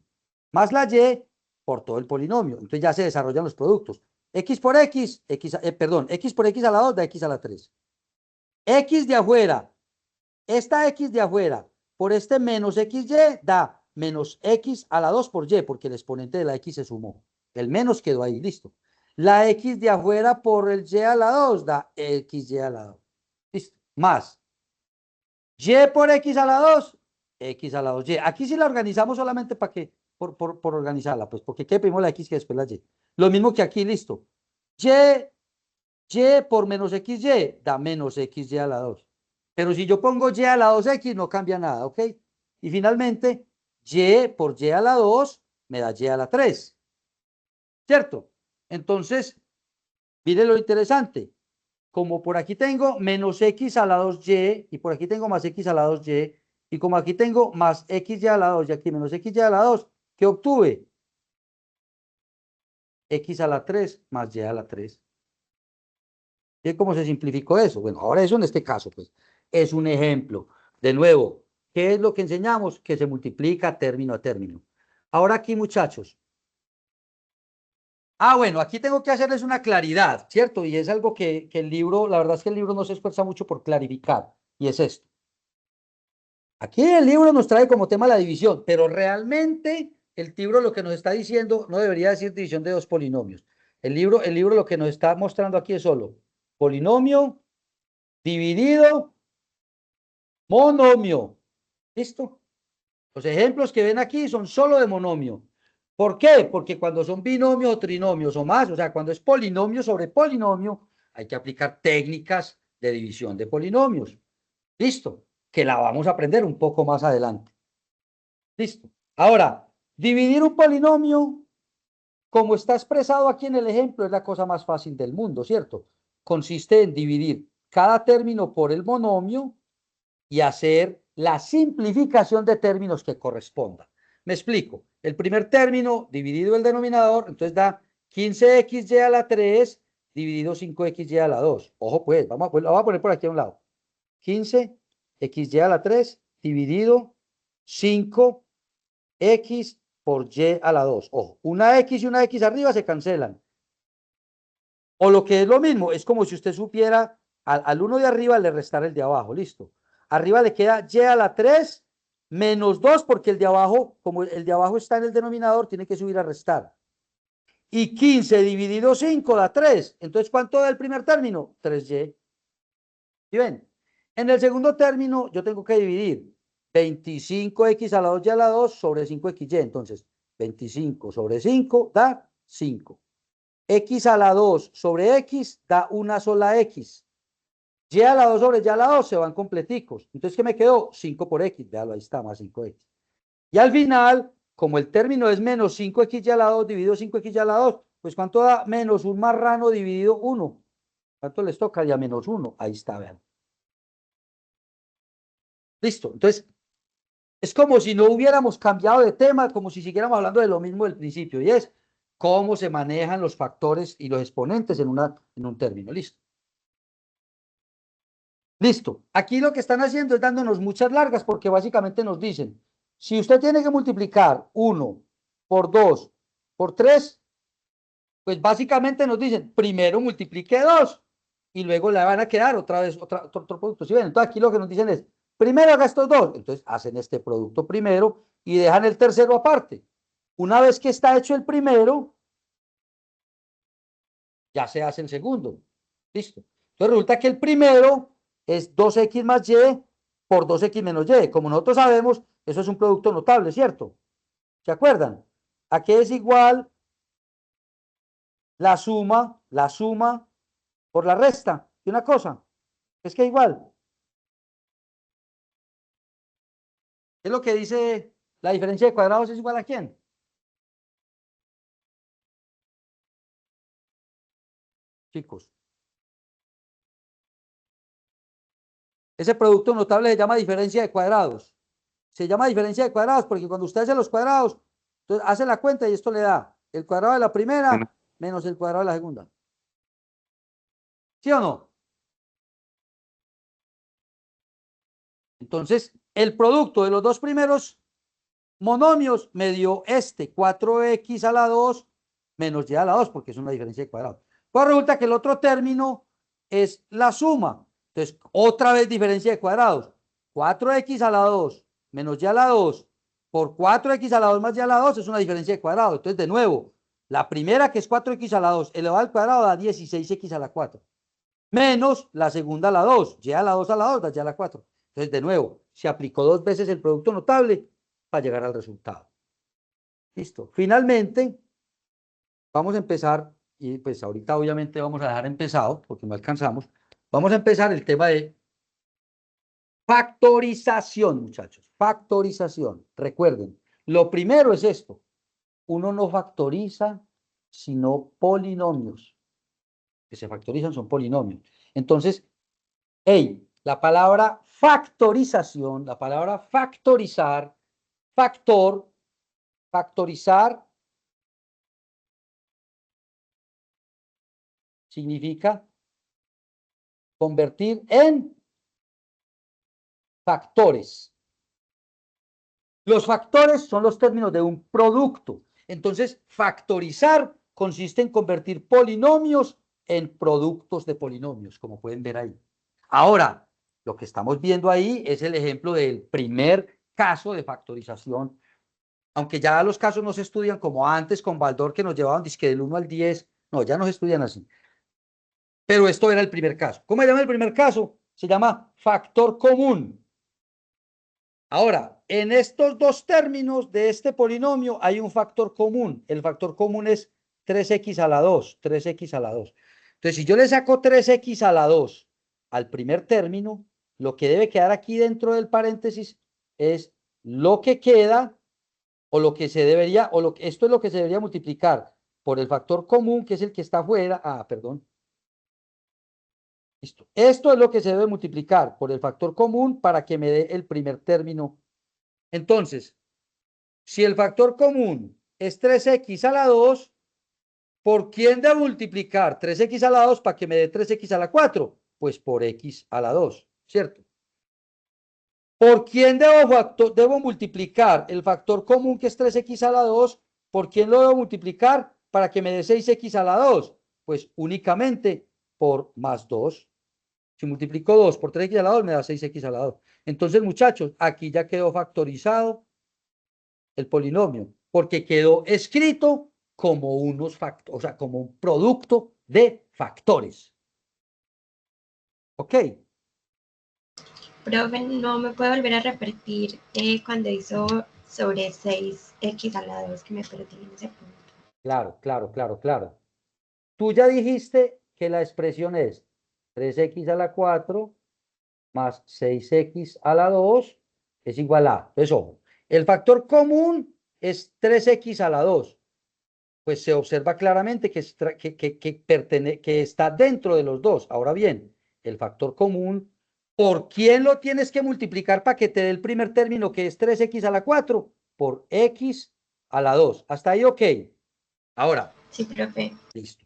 más la Y por todo el polinomio, entonces ya se desarrollan los productos. X por X, X por X a la 2 da X a la 3. X de afuera, esta X de afuera por este menos XY da menos X a la 2 por Y, porque el exponente de la X se sumó. El menos quedó ahí, listo. La X de afuera por el Y a la 2 da XY a la 2. Listo. Más. Y por X a la 2, X a la 2Y. Aquí sí la organizamos solamente para que, por organizarla, pues porque quede primero la X que después la Y. Lo mismo que aquí, listo. Y por menos XY da menos XY a la 2. Pero si yo pongo Y a la 2X no cambia nada, ¿ok? Y finalmente, Y por Y a la 2 me da Y a la 3. ¿Cierto? Entonces, mire lo interesante. Como por aquí tengo menos X a la 2Y y por aquí tengo más X a la 2Y y como aquí tengo más XY a la 2 y aquí menos XY a la 2, ¿qué obtuve? X a la 3 más Y a la 3. ¿Y cómo se simplificó eso? Bueno, ahora eso en este caso, pues, es un ejemplo. De nuevo, ¿qué es lo que enseñamos? Que se multiplica término a término. Ahora aquí, muchachos. Bueno, aquí tengo que hacerles una claridad, ¿cierto? Y es algo que el libro, la verdad es que el libro no se esfuerza mucho por clarificar, y es esto. Aquí el libro nos trae como tema la división, pero realmente el libro lo que nos está diciendo no debería decir división de dos polinomios. El libro lo que nos está mostrando aquí es solo polinomio dividido monomio. ¿Listo? Los ejemplos que ven aquí son solo de monomio. ¿Por qué? Porque cuando son binomios o trinomios o más, o sea, cuando es polinomio sobre polinomio, hay que aplicar técnicas de división de polinomios. ¿Listo? Que la vamos a aprender un poco más adelante. ¿Listo? Ahora, dividir un polinomio, como está expresado aquí en el ejemplo, es la cosa más fácil del mundo, ¿cierto? Consiste en dividir cada término por el monomio y hacer la simplificación de términos que correspondan. Me explico. El primer término dividido el denominador, entonces da 15xy a la 3 dividido 5xy a la 2. Ojo pues, lo vamos a poner por aquí a un lado. 15xy a la 3 dividido 5x por y a la 2. Ojo, una x y una x arriba se cancelan. O lo que es lo mismo, es como si usted supiera al uno de arriba le restara el de abajo. Listo. Arriba le queda y a la 3 menos 2 porque el de abajo, como el de abajo está en el denominador, tiene que subir a restar. Y 15 dividido 5 da 3. Entonces, ¿cuánto da el primer término? 3y. ¿Sí ven? En el segundo término yo tengo que dividir 25x a la 2y a la 2 sobre 5xy. Entonces, 25 sobre 5 da 5. X a la 2 sobre X da una sola X. Y a la 2 sobre Y a la 2 se van completicos. Entonces, ¿qué me quedó? 5 por X. Véalo, ahí está, más 5X. Y al final, como el término es menos 5X y a la 2 dividido 5X y a la 2, pues ¿cuánto da? Menos un marrano dividido 1. ¿Cuánto les toca? Ya menos 1. Ahí está, vean. Listo. Entonces, es como si no hubiéramos cambiado de tema, como si siguiéramos hablando de lo mismo del principio. Y es cómo se manejan los factores y los exponentes en un término. Listo. Listo. Aquí lo que están haciendo es dándonos muchas largas porque básicamente nos dicen, Si usted tiene que multiplicar 1 por 2 por 3, pues básicamente nos dicen, primero multiplique 2 y luego le van a quedar otra vez otro producto. ¿Sí ven? Entonces aquí lo que nos dicen es, primero haga estos dos. Entonces hacen este producto primero y dejan el tercero aparte. Una vez que está hecho el primero, ya se hace el segundo. Listo. Entonces resulta que el primero es 2x más y por 2x menos y. Como nosotros sabemos, eso es un producto notable, ¿cierto? ¿Se acuerdan? ¿A qué es igual la suma por la resta de una cosa? Es que igual. ¿Qué es lo que dice la diferencia de cuadrados es igual a quién? Chicos. Ese producto notable se llama diferencia de cuadrados. Se llama diferencia de cuadrados porque cuando usted hace los cuadrados, entonces hace la cuenta y esto le da el cuadrado de la primera menos el cuadrado de la segunda. ¿Sí o no? Entonces, el producto de los dos primeros monomios me dio este 4x a la 2 menos y a la 2 porque es una diferencia de cuadrados. Pues resulta que el otro término es la suma. Entonces, otra vez diferencia de cuadrados. 4x a la 2 menos y a la 2 por 4x a la 2 más y a la 2 es una diferencia de cuadrados. Entonces, de nuevo, la primera que es 4x a la 2 elevado al cuadrado da 16x a la 4. Menos la segunda a la 2. Y a la 2 a la 2 da y a la 4. Entonces, de nuevo, se aplicó dos veces el producto notable para llegar al resultado. Listo. Finalmente, vamos a empezar, y pues ahorita obviamente vamos a dejar empezado, porque no alcanzamos. Vamos a empezar el tema de factorización, muchachos. Factorización. Recuerden, lo primero es esto. Uno no factoriza, sino polinomios. Que se factorizan son polinomios. Entonces, hey, la palabra factorización, la palabra factorizar, factorizar significa convertir en factores. Los factores son los términos de un producto. Entonces, factorizar consiste en convertir polinomios en productos de polinomios, como pueden ver ahí. Ahora, lo que estamos viendo ahí es el ejemplo del primer caso de factorización. Aunque ya los casos no se estudian como antes con Baldor, que nos llevaban disque del 1 al 10. No, ya no se estudian así. Pero esto era el primer caso. ¿Cómo se llama el primer caso? Se llama factor común. Ahora, en estos dos términos de este polinomio hay un factor común. El factor común es 3x a la 2. 3x a la 2. Entonces, si yo le saco 3x a la 2 al primer término, lo que debe quedar aquí dentro del paréntesis es lo que queda o lo que se debería, esto es lo que se debería multiplicar por el factor común, que es el que está afuera. Ah, perdón. Listo. Esto es lo que se debe multiplicar por el factor común para que me dé el primer término. Entonces, si el factor común es 3x a la 2, ¿por quién debo multiplicar 3x a la 2 para que me dé 3x a la 4? Pues por x a la 2, ¿cierto? ¿Por quién debo multiplicar el factor común que es 3x a la 2? ¿Por quién lo debo multiplicar para que me dé 6x a la 2? Pues únicamente por más 2. Si multiplico 2 por 3x a la 2 me da 6x a la 2. Entonces, muchachos, aquí ya quedó factorizado el polinomio, porque quedó escrito como unos factores, o sea, como un producto de factores. ¿Ok? Profe, no me puede volver a repetir cuando hizo sobre 6x a la 2 que me perdí en ese punto. Claro. Tú ya dijiste que la expresión es 3x a la 4 más 6x a la 2 es igual a, entonces ojo, el factor común es 3x a la 2. Pues se observa claramente que está dentro de los dos. Ahora bien, el factor común, ¿por quién lo tienes que multiplicar para que te dé el primer término, que es 3x a la 4? Por x a la 2. ¿Hasta ahí ok? Ahora. Sí, profe. Listo.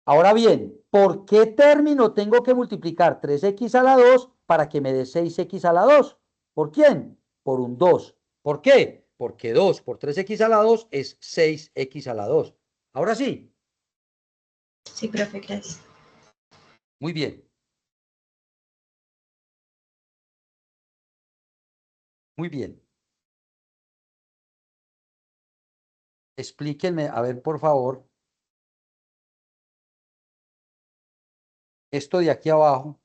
Ahora bien, ¿por qué término tengo que multiplicar 3x a la 2 para que me dé 6x a la 2? ¿Por quién? Por un 2. ¿Por qué? Porque 2 por 3x a la 2 es 6x a la 2. Ahora sí. Sí, profe, gracias. Muy bien. Muy bien. Explíquenme, a ver, por favor, esto de aquí abajo,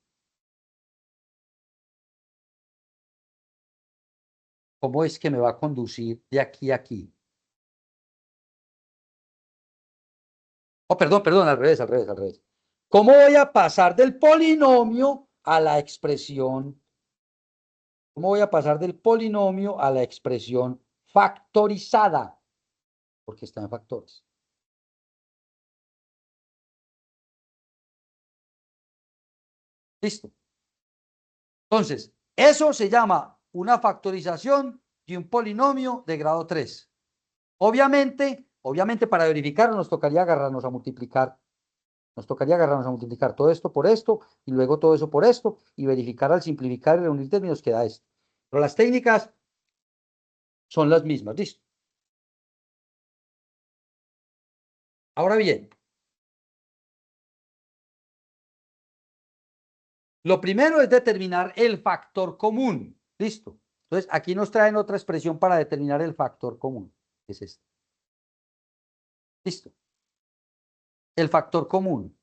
¿cómo es que me va a conducir de aquí a aquí? Oh, perdón, al revés, al revés, al revés. ¿Cómo voy a pasar del polinomio a la expresión? ¿Cómo voy a pasar del polinomio a la expresión factorizada? Porque está en factores. Listo. Entonces, eso se llama una factorización de un polinomio de grado 3. Obviamente, para verificarlo nos tocaría agarrarnos a multiplicar. Nos tocaría agarrarnos a multiplicar todo esto por esto y luego todo eso por esto y verificar al simplificar y reunir términos que da esto. Pero las técnicas son las mismas. Listo. Ahora bien, lo primero es determinar el factor común. Listo. Entonces, aquí nos traen otra expresión para determinar el factor común. Que es este. Listo. El factor común.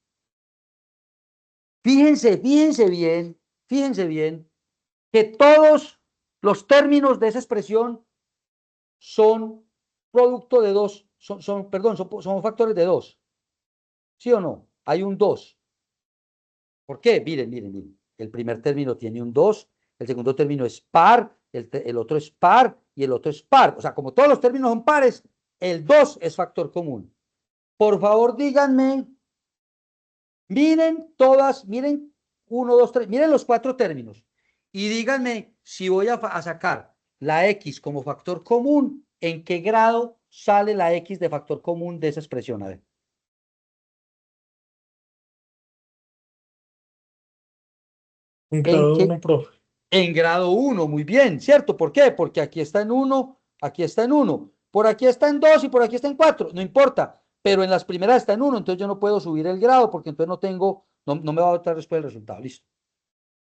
Fíjense bien que todos los términos de esa expresión son producto de dos, son factores de 2. ¿Sí o no? Hay un 2. ¿Por qué? Miren. El primer término tiene un 2, el segundo término es par, el otro es par y el otro es par. O sea, como todos los términos son pares, el 2 es factor común. Por favor, díganme, miren todas, miren 1, 2, 3, miren los 4 términos y díganme si voy a sacar la X como factor común, ¿en qué grado sale la X de factor común de esa expresión? A ver. En ¿En grado qué? 1, profe. En grado 1, muy bien, ¿cierto? ¿Por qué? Porque aquí está en 1, aquí está en 1, por aquí está en 2 y por aquí está en 4, no importa, pero en las primeras está en 1, entonces yo no puedo subir el grado porque entonces no me va a dar después el resultado, listo.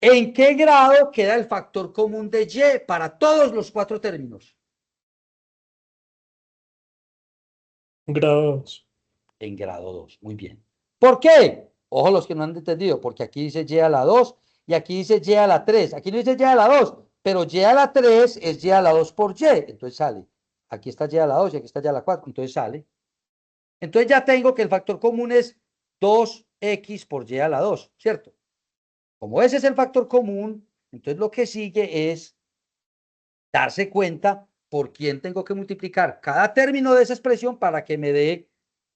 ¿En qué grado queda el factor común de Y para todos los 4 términos? Grado 2. En grado 2, muy bien. ¿Por qué? Ojo los que no han entendido, porque aquí dice Y a la 2 y aquí dice Y a la 3. Aquí no dice Y a la 2, pero Y a la 3 es Y a la 2 por Y, entonces sale. Aquí está Y a la 2 y aquí está Y a la 4, entonces sale. Entonces ya tengo que el factor común es 2x por Y a la 2, ¿cierto? Como ese es el factor común, entonces lo que sigue es darse cuenta por quién tengo que multiplicar cada término de esa expresión para que me dé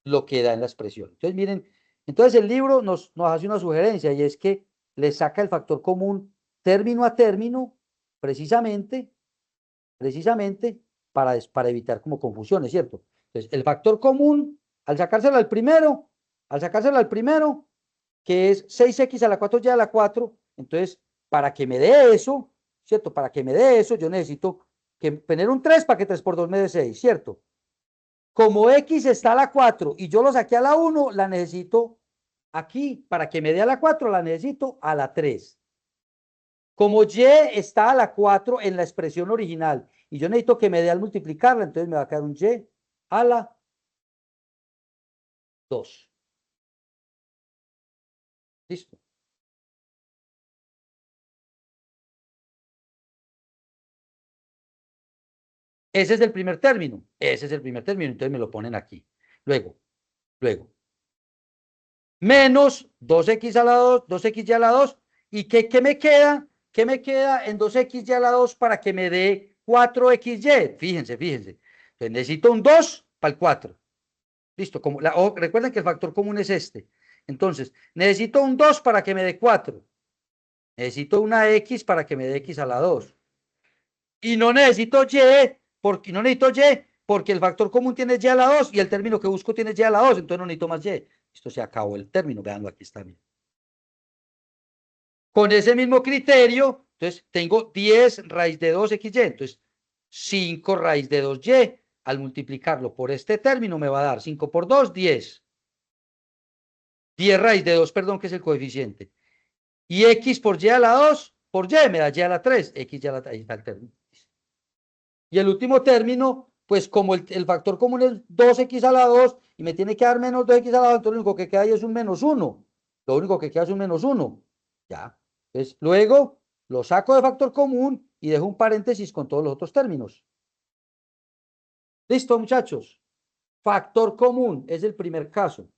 lo que da en la expresión. Entonces, miren, entonces el libro nos hace una sugerencia y es que le saca el factor común término a término, precisamente para evitar como confusiones, ¿cierto? Entonces, el factor común, al sacárselo al primero, que es 6x a la 4y a la 4, entonces, para que me dé eso, ¿cierto? Para que me dé eso, yo necesito tener un 3 para que 3 por 2 me dé 6, ¿cierto? Como x está a la 4 y yo lo saqué a la 1, la necesito aquí. Para que me dé a la 4, la necesito a la 3. Como y está a la 4 en la expresión original y yo necesito que me dé al multiplicarla, entonces me va a quedar un y a la 2. Listo. Ese es el primer término. Entonces me lo ponen aquí. Luego. Menos 2x a la 2, 2x a la 2. ¿Y qué me queda? ¿Qué me queda en 2x a la 2 para que me dé 4xy? Fíjense. Entonces necesito un 2 para el 4. Listo. Recuerden que el factor común es este. Entonces, necesito un 2 para que me dé 4. Necesito una x para que me dé x a la 2. Y no necesito porque el factor común tiene y a la 2 y el término que busco tiene y a la 2, entonces no necesito más y. Esto se acabó el término, veanlo, aquí está bien. Con ese mismo criterio, entonces tengo 10 raíz de 2xy, entonces 5 raíz de 2y. Al multiplicarlo por este término me va a dar 5 por 2, 10. 10 raíz de 2, perdón, que es el coeficiente. Y x por y a la 2, por y me da y a la 3. X y a la 3, ahí está el término. Y el último término, pues como el factor común es 2x a la 2 y me tiene que dar menos 2x a la 2, entonces lo único que queda ahí es un menos 1. Lo único que queda es un menos 1. Ya. Entonces, luego lo saco de factor común y dejo un paréntesis con todos los otros términos. ¿Listo, muchachos? Factor común es el primer caso.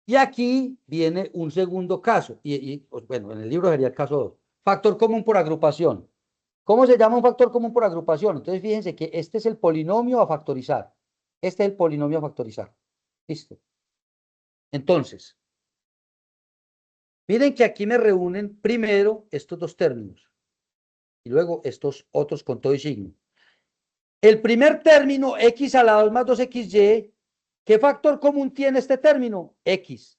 Y aquí viene un segundo caso. Pues, bueno, en el libro sería el caso 2. Factor común por agrupación. ¿Cómo se llama un factor común por agrupación? Entonces, fíjense que este es el polinomio a factorizar. Este es el polinomio a factorizar. ¿Listo? Entonces, miren que aquí me reúnen primero estos dos términos y luego estos otros con todo y signo. El primer término, x a la 2 más 2xy, ¿qué factor común tiene este término? X.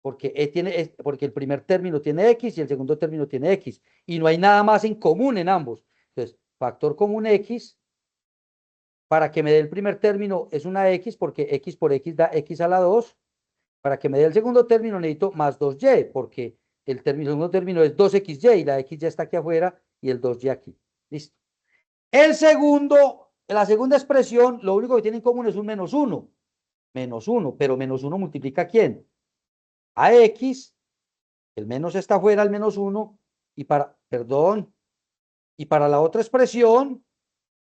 Porque el primer término tiene x y el segundo término tiene x. Y no hay nada más en común en ambos. Entonces, factor común x, para que me dé el primer término es una x, porque x por x da x a la 2. Para que me dé el segundo término necesito más 2y, porque el segundo término es 2xy y la x ya está aquí afuera y el 2y aquí. Listo. La segunda expresión, lo único que tiene en común es un menos 1. Menos 1, pero menos 1 multiplica ¿a quién? A x, el menos está afuera, el menos 1, y para la otra expresión,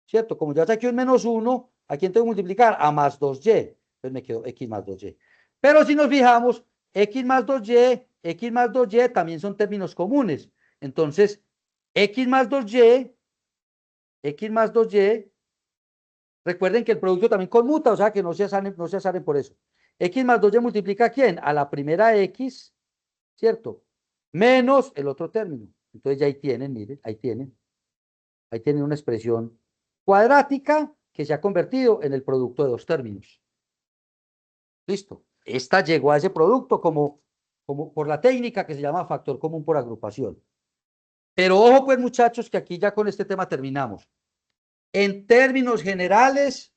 ¿cierto? Como ya saqué un menos 1, ¿a quién tengo que multiplicar? A más 2y. Entonces me quedó x más 2y. Pero si nos fijamos, x más 2y también son términos comunes. Entonces, x más 2y, recuerden que el producto también conmuta, o sea que no se asaren por eso. X más 2y multiplica ¿a quién? A la primera x, ¿cierto? Menos el otro término. Entonces ya ahí tienen, miren, ahí tienen una expresión cuadrática que se ha convertido en el producto de dos términos. Listo. Esta llegó a ese producto como por la técnica que se llama factor común por agrupación. Pero ojo pues muchachos que aquí ya con este tema terminamos. En términos generales,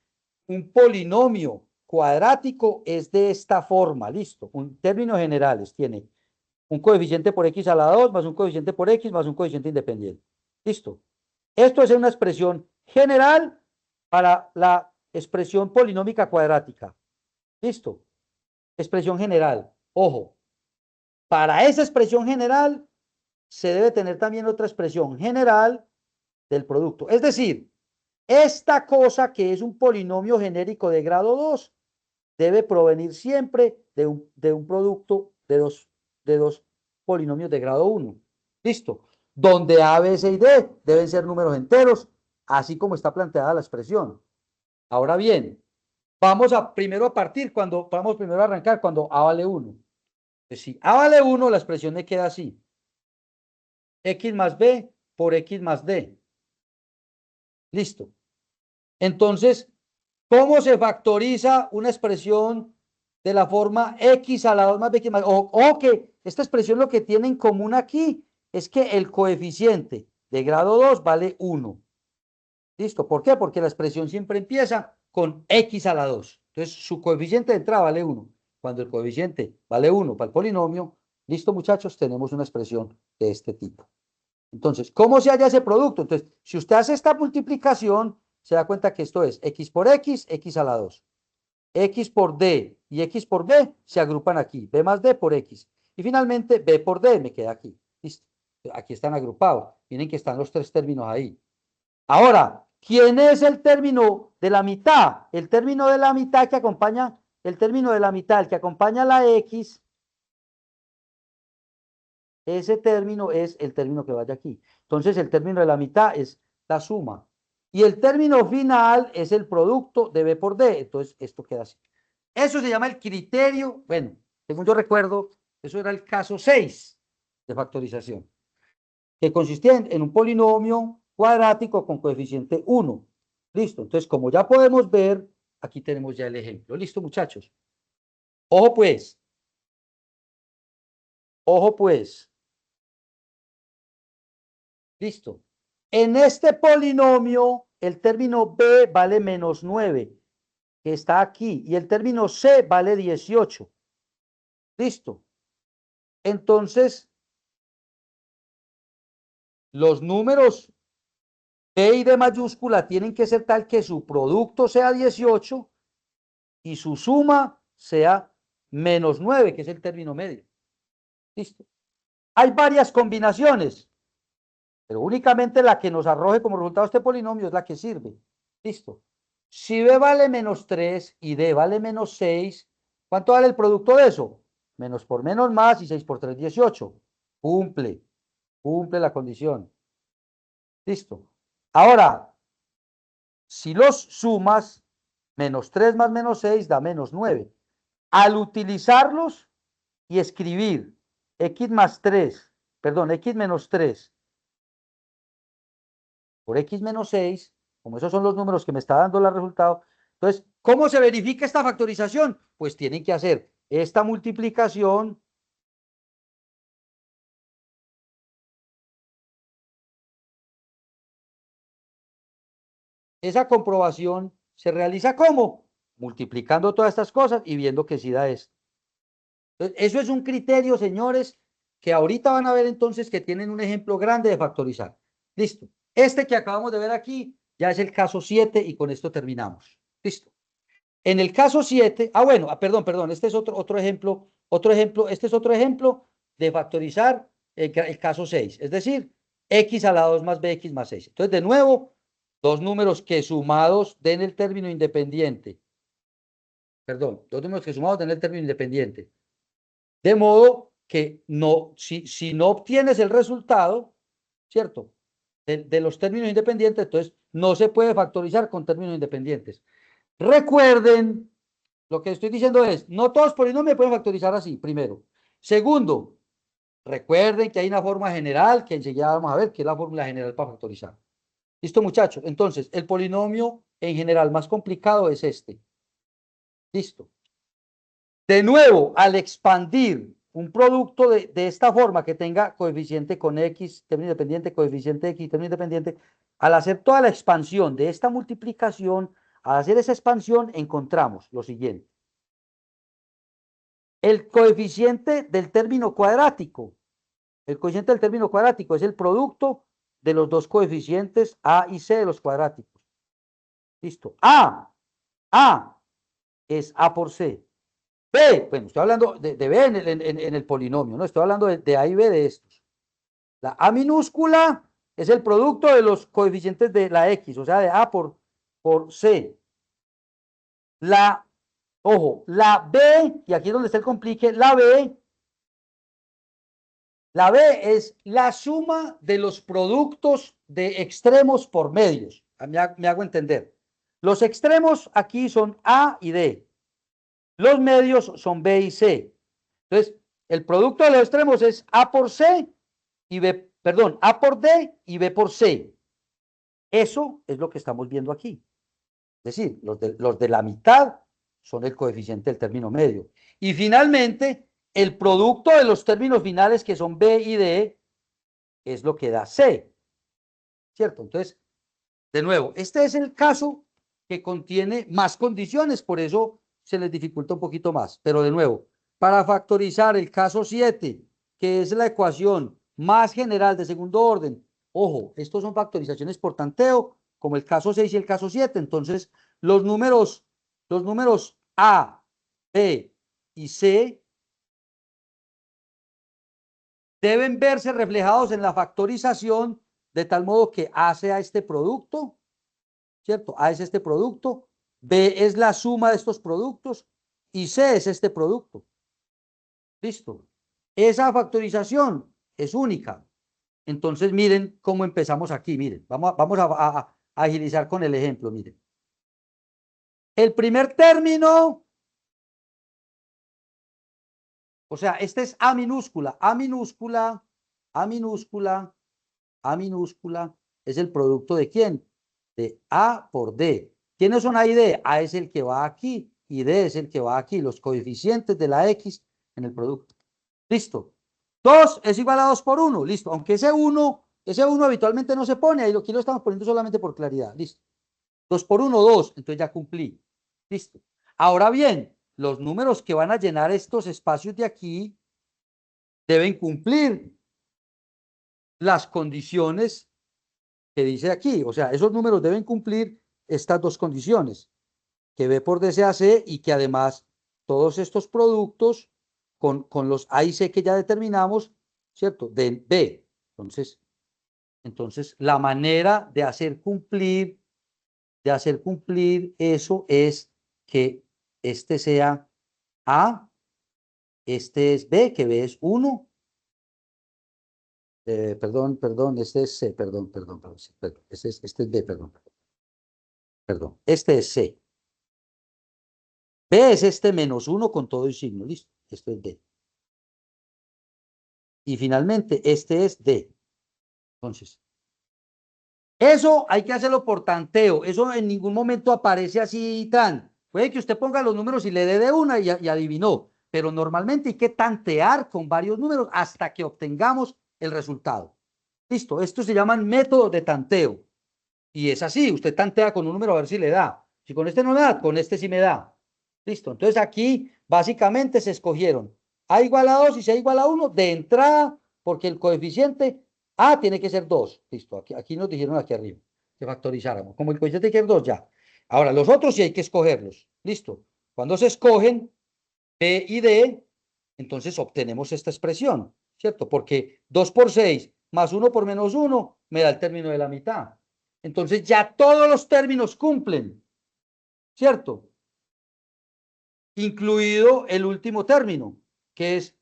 un polinomio cuadrático es de esta forma, listo. En términos generales tiene un coeficiente por x a la 2 más un coeficiente por x más un coeficiente independiente. Listo. Esto es una expresión general para la expresión polinómica cuadrática. Listo. Expresión general. Ojo. Para esa expresión general se debe tener también otra expresión general del producto. Es decir, esta cosa que es un polinomio genérico de grado 2 debe provenir siempre de un producto de dos polinomios de grado 1. Listo. Donde A, B, C y D deben ser números enteros, así como está planteada la expresión. Ahora bien, vamos primero a arrancar cuando A vale 1. Entonces, si A vale 1, la expresión me queda así. X más B por X más D. Listo. Entonces, ¿cómo se factoriza una expresión de la forma x a la 2 más b más? Ojo que esta expresión lo que tiene en común aquí es que el coeficiente de grado 2 vale 1. ¿Listo? ¿Por qué? Porque la expresión siempre empieza con x a la 2. Entonces, su coeficiente de entrada vale 1. Cuando el coeficiente vale 1 para el polinomio, listo muchachos, tenemos una expresión de este tipo. Entonces, ¿cómo se halla ese producto? Entonces, si usted hace esta multiplicación, se da cuenta que esto es x por x, x a la 2. X por D y X por B se agrupan aquí. B más D por X. Y finalmente B por D me queda aquí. Listo. Aquí están agrupados. Miren que están los tres términos ahí. Ahora, ¿quién es el término de la mitad? El término de la mitad que acompaña, el que acompaña a la X. Ese término es el término que vaya aquí. Entonces, el término de la mitad es la suma. Y el término final es el producto de B por D. Entonces, esto queda así. Eso se llama el criterio. Bueno, según yo recuerdo, eso era el caso 6 de factorización, que consistía en un polinomio cuadrático con coeficiente 1. Listo. Entonces, como ya podemos ver, aquí tenemos ya el ejemplo. Listo, muchachos. Ojo pues. Ojo pues. Listo. En este polinomio, el término B vale menos 9, que está aquí, y el término C vale 18. Listo. Entonces, los números B y D mayúscula tienen que ser tal que su producto sea 18 y su suma sea menos 9, que es el término medio. Listo. Hay varias combinaciones, pero únicamente la que nos arroje como resultado este polinomio es la que sirve. Listo. Si B vale menos 3 y D vale menos 6, ¿cuánto vale el producto de eso? Menos por menos más y 6 por 3, 18. Cumple la condición. Listo. Ahora, si los sumas, menos 3 más menos 6 da menos 9. Al utilizarlos y escribir x más 3, perdón, x menos 3 por x menos 6, como esos son los números que me está dando el resultado, entonces, ¿cómo se verifica esta factorización? Pues tienen que hacer esta multiplicación esa comprobación se realiza ¿cómo? Multiplicando todas estas cosas y viendo que sí da esto. Entonces, eso es un criterio, señores, que ahorita van a ver entonces que tienen un ejemplo grande de factorizar. Listo. Este que acabamos de ver aquí ya es el caso 7 y con esto terminamos. Listo. En el caso 7, bueno, perdón, este es otro ejemplo, este es otro ejemplo de factorizar el caso 6, es decir, x a la 2 más bx más 6. Entonces, de nuevo, dos números que sumados den el término independiente. Perdón, dos números que sumados den el término independiente. De modo que no, si no obtienes el resultado, ¿cierto? De los términos independientes, entonces no se puede factorizar con términos independientes. Recuerden, lo que estoy diciendo es, no todos polinomios pueden factorizar así, primero. Segundo, recuerden que hay una forma general que enseguida vamos a ver, que es la fórmula general para factorizar. ¿Listo, muchachos? Entonces, el polinomio en general más complicado es este. Listo. De nuevo, al expandir un producto de esta forma que tenga coeficiente con x, término independiente, coeficiente x, término independiente, al hacer toda la expansión de esta multiplicación, al hacer esa expansión, encontramos lo siguiente. El coeficiente del término cuadrático. El coeficiente del término cuadrático es el producto de los dos coeficientes A y C de los cuadráticos. Listo. A es A por C. B, bueno, estoy hablando de B en el polinomio, ¿no? Estoy hablando de A y B de estos. La A minúscula es el producto de los coeficientes de la X, o sea, de A por C. Ojo, la B, y aquí es donde está el complique, la B es la suma de los productos de extremos por medios. Me hago entender. Los extremos aquí son A y D. Los medios son B y C. Entonces, el producto de los extremos es A por C y B, perdón, A por D y B por C. Eso es lo que estamos viendo aquí. Es decir, los de la mitad son el coeficiente del término medio. Y finalmente, el producto de los términos finales que son B y D es lo que da C. ¿Cierto? Entonces, de nuevo, este es el caso que contiene más condiciones, por eso se les dificulta un poquito más. Pero de nuevo, para factorizar el caso 7, que es la ecuación más general de segundo orden, ojo, estos son factorizaciones por tanteo, como el caso 6 y el caso 7. Entonces, los números A, B y C deben verse reflejados en la factorización de tal modo que A sea este producto, ¿cierto? A es este producto, B es la suma de estos productos y C es este producto. Listo. Esa factorización es única. Entonces, miren cómo empezamos aquí. Miren, vamos a agilizar con el ejemplo. Miren. El primer término, o sea, este es A minúscula. A minúscula, A minúscula, A minúscula, es el producto ¿de quién? De A por D. ¿Quiénes son A y D? A es el que va aquí y D es el que va aquí. Los coeficientes de la X en el producto. Listo. 2 es igual a 2 por 1. Listo. Aunque ese 1 Ese 1 habitualmente no se pone, aquí lo estamos poniendo solamente por claridad. Listo. 2 por 1, 2. Entonces ya cumplí. Listo. Ahora bien, los números que van a llenar estos espacios de aquí deben cumplir las condiciones que dice aquí. O sea, esos números deben cumplir estas dos condiciones, que B por D sea C y que además todos estos productos con los A y C que ya determinamos, ¿cierto? Den B. Entonces, la manera de hacer cumplir eso es que este sea A, este es B, que B es 1. Perdón, este es C, perdón, sí, este es B, perdón, este es C. B es este menos 1 con todo y signo, listo, este es D. Y finalmente, este es D. Entonces, eso hay que hacerlo por tanteo, eso en ningún momento aparece así tan. Puede que usted ponga los números y le dé de una y adivinó, pero normalmente hay que tantear con varios números hasta que obtengamos el resultado. Listo, esto se llaman métodos de tanteo. Y es así, usted tantea con un número a ver si le da. Si con este no me da, con este sí me da. Listo, entonces aquí básicamente se escogieron A igual a 2 y C igual a 1 de entrada, porque el coeficiente A tiene que ser 2. Listo, aquí nos dijeron aquí arriba que factorizáramos. Como el coeficiente tiene que ser 2 ya. Ahora, los otros sí hay que escogerlos. Listo. Cuando se escogen B y D, entonces obtenemos esta expresión, ¿cierto? Porque 2 por 6 más 1 por menos 1 me da el término de la mitad. Entonces ya todos los términos cumplen, ¿cierto? Incluido el último término, que es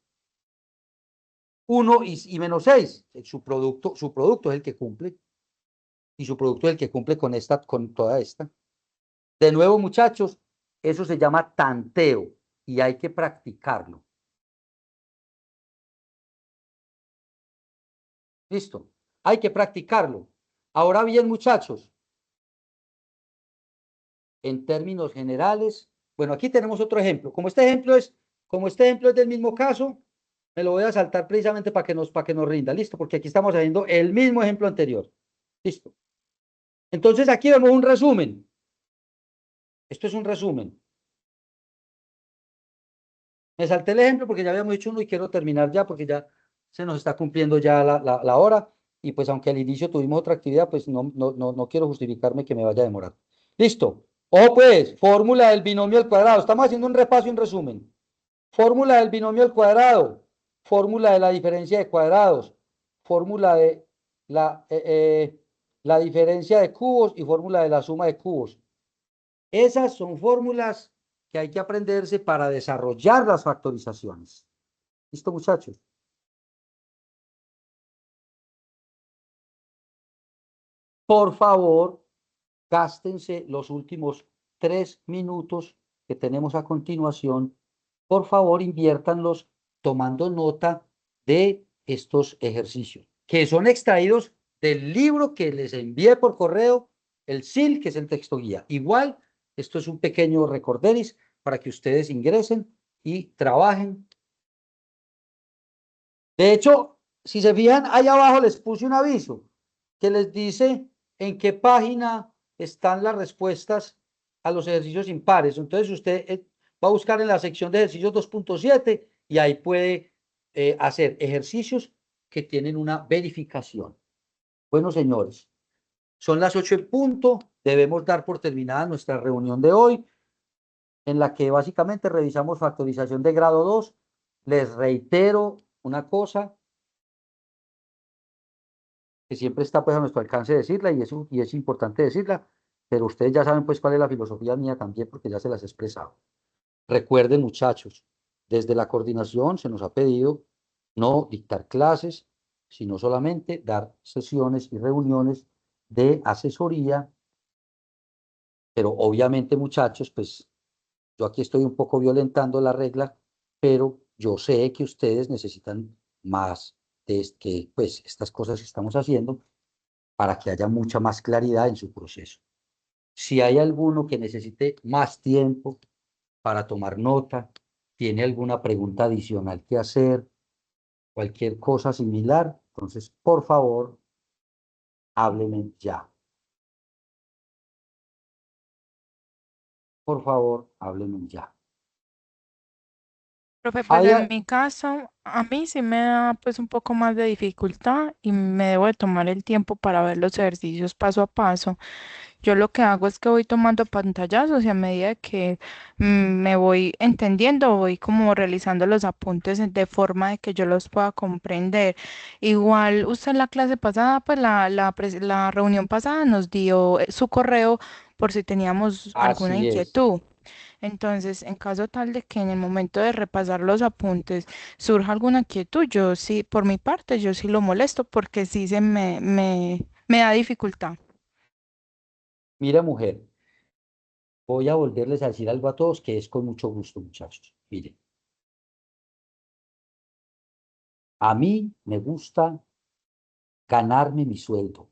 1 y menos 6. Su producto es el que cumple. Y su producto es el que cumple con toda esta. De nuevo, muchachos, eso se llama tanteo y hay que practicarlo. Listo. Hay que practicarlo. Ahora bien, muchachos, en términos generales, bueno, aquí tenemos otro ejemplo. Como este ejemplo es del mismo caso, me lo voy a saltar precisamente para que nos rinda. Listo, porque aquí estamos haciendo el mismo ejemplo anterior. Listo. Entonces aquí vemos un resumen. Esto es un resumen. Me salté el ejemplo porque ya habíamos hecho uno y quiero terminar ya porque ya se nos está cumpliendo ya la hora. Y pues aunque al inicio tuvimos otra actividad, pues no quiero justificarme que me vaya a demorar. Listo. Ojo pues, fórmula del binomio al cuadrado. Estamos haciendo un repaso y un resumen. Fórmula del binomio al cuadrado. Fórmula de la diferencia de cuadrados. Fórmula de la diferencia de cubos y fórmula de la suma de cubos. Esas son fórmulas que hay que aprenderse para desarrollar las factorizaciones. ¿Listo, muchachos? Por favor, gástense los últimos 3 minutos que tenemos a continuación. Por favor, inviértanlos tomando nota de estos ejercicios, que son extraídos del libro que les envié por correo, el SIL, que es el texto guía. Igual, esto es un pequeño recorderis para que ustedes ingresen y trabajen. De hecho, si se fijan, ahí abajo les puse un aviso que les dice en qué página están las respuestas a los ejercicios impares. Entonces usted va a buscar en la sección de ejercicios 2.7 y ahí puede hacer ejercicios que tienen una verificación. Bueno, señores, son las 8 en punto. Debemos dar por terminada nuestra reunión de hoy, en la que básicamente revisamos factorización de grado 2. Les reitero una cosa que siempre está pues a nuestro alcance decirla y es importante decirla, pero ustedes ya saben pues cuál es la filosofía mía también porque ya se las he expresado. Recuerden, muchachos, desde la coordinación se nos ha pedido no dictar clases, sino solamente dar sesiones y reuniones de asesoría, pero obviamente, muchachos, pues yo aquí estoy un poco violentando la regla, pero yo sé que ustedes necesitan más de que pues estas cosas que estamos haciendo para que haya mucha más claridad en su proceso. Si hay alguno que necesite más tiempo para tomar nota, tiene alguna pregunta adicional que hacer, cualquier cosa similar, entonces, por favor, hábleme ya. Por favor, hábleme ya. Profe, pues Hay en mi caso, a mí sí me da pues un poco más de dificultad y me debo de tomar el tiempo para ver los ejercicios paso a paso. Yo lo que hago es que voy tomando pantallazos y a medida que me voy entendiendo, voy como realizando los apuntes de forma de que yo los pueda comprender. Igual usted en la clase pasada, pues la reunión pasada nos dio su correo por si teníamos alguna Así es. inquietud. Entonces, en caso tal de que en el momento de repasar los apuntes surja alguna inquietud, yo sí, por mi parte, yo sí lo molesto porque sí me da dificultad. Mira, mujer, voy a volverles a decir algo a todos que es con mucho gusto, muchachos. Miren, a mí me gusta ganarme mi sueldo,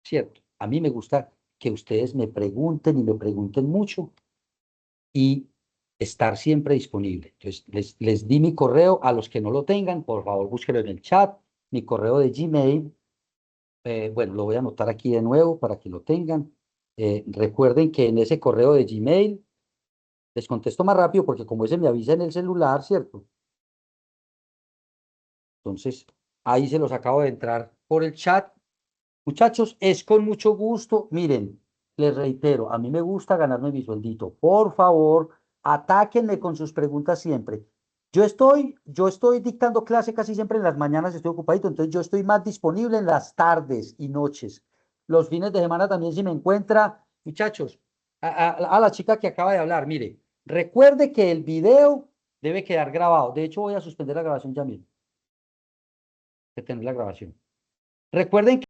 ¿cierto? A mí me gusta que ustedes me pregunten y me pregunten mucho y estar siempre disponible. Entonces, les di mi correo. A los que no lo tengan, por favor, búsquenlo en el chat. Mi correo de Gmail, bueno, lo voy a anotar aquí de nuevo para que lo tengan. Recuerden que en ese correo de Gmail les contesto más rápido porque como ese me avisa en el celular, ¿cierto? Entonces, ahí se los acabo de entrar por el chat. Muchachos, es con mucho gusto. Miren, les reitero, a mí me gusta ganarme mi sueldito. Por favor, atáquenme con sus preguntas siempre. Yo estoy dictando clase casi siempre en las mañanas, estoy ocupadito, entonces yo estoy más disponible en las tardes y noches. Los fines de semana también si me encuentra, muchachos, a la chica que acaba de hablar, mire, recuerde que el video debe quedar grabado. De hecho, voy a suspender la grabación ya mismo. Que tener la grabación. Recuerden que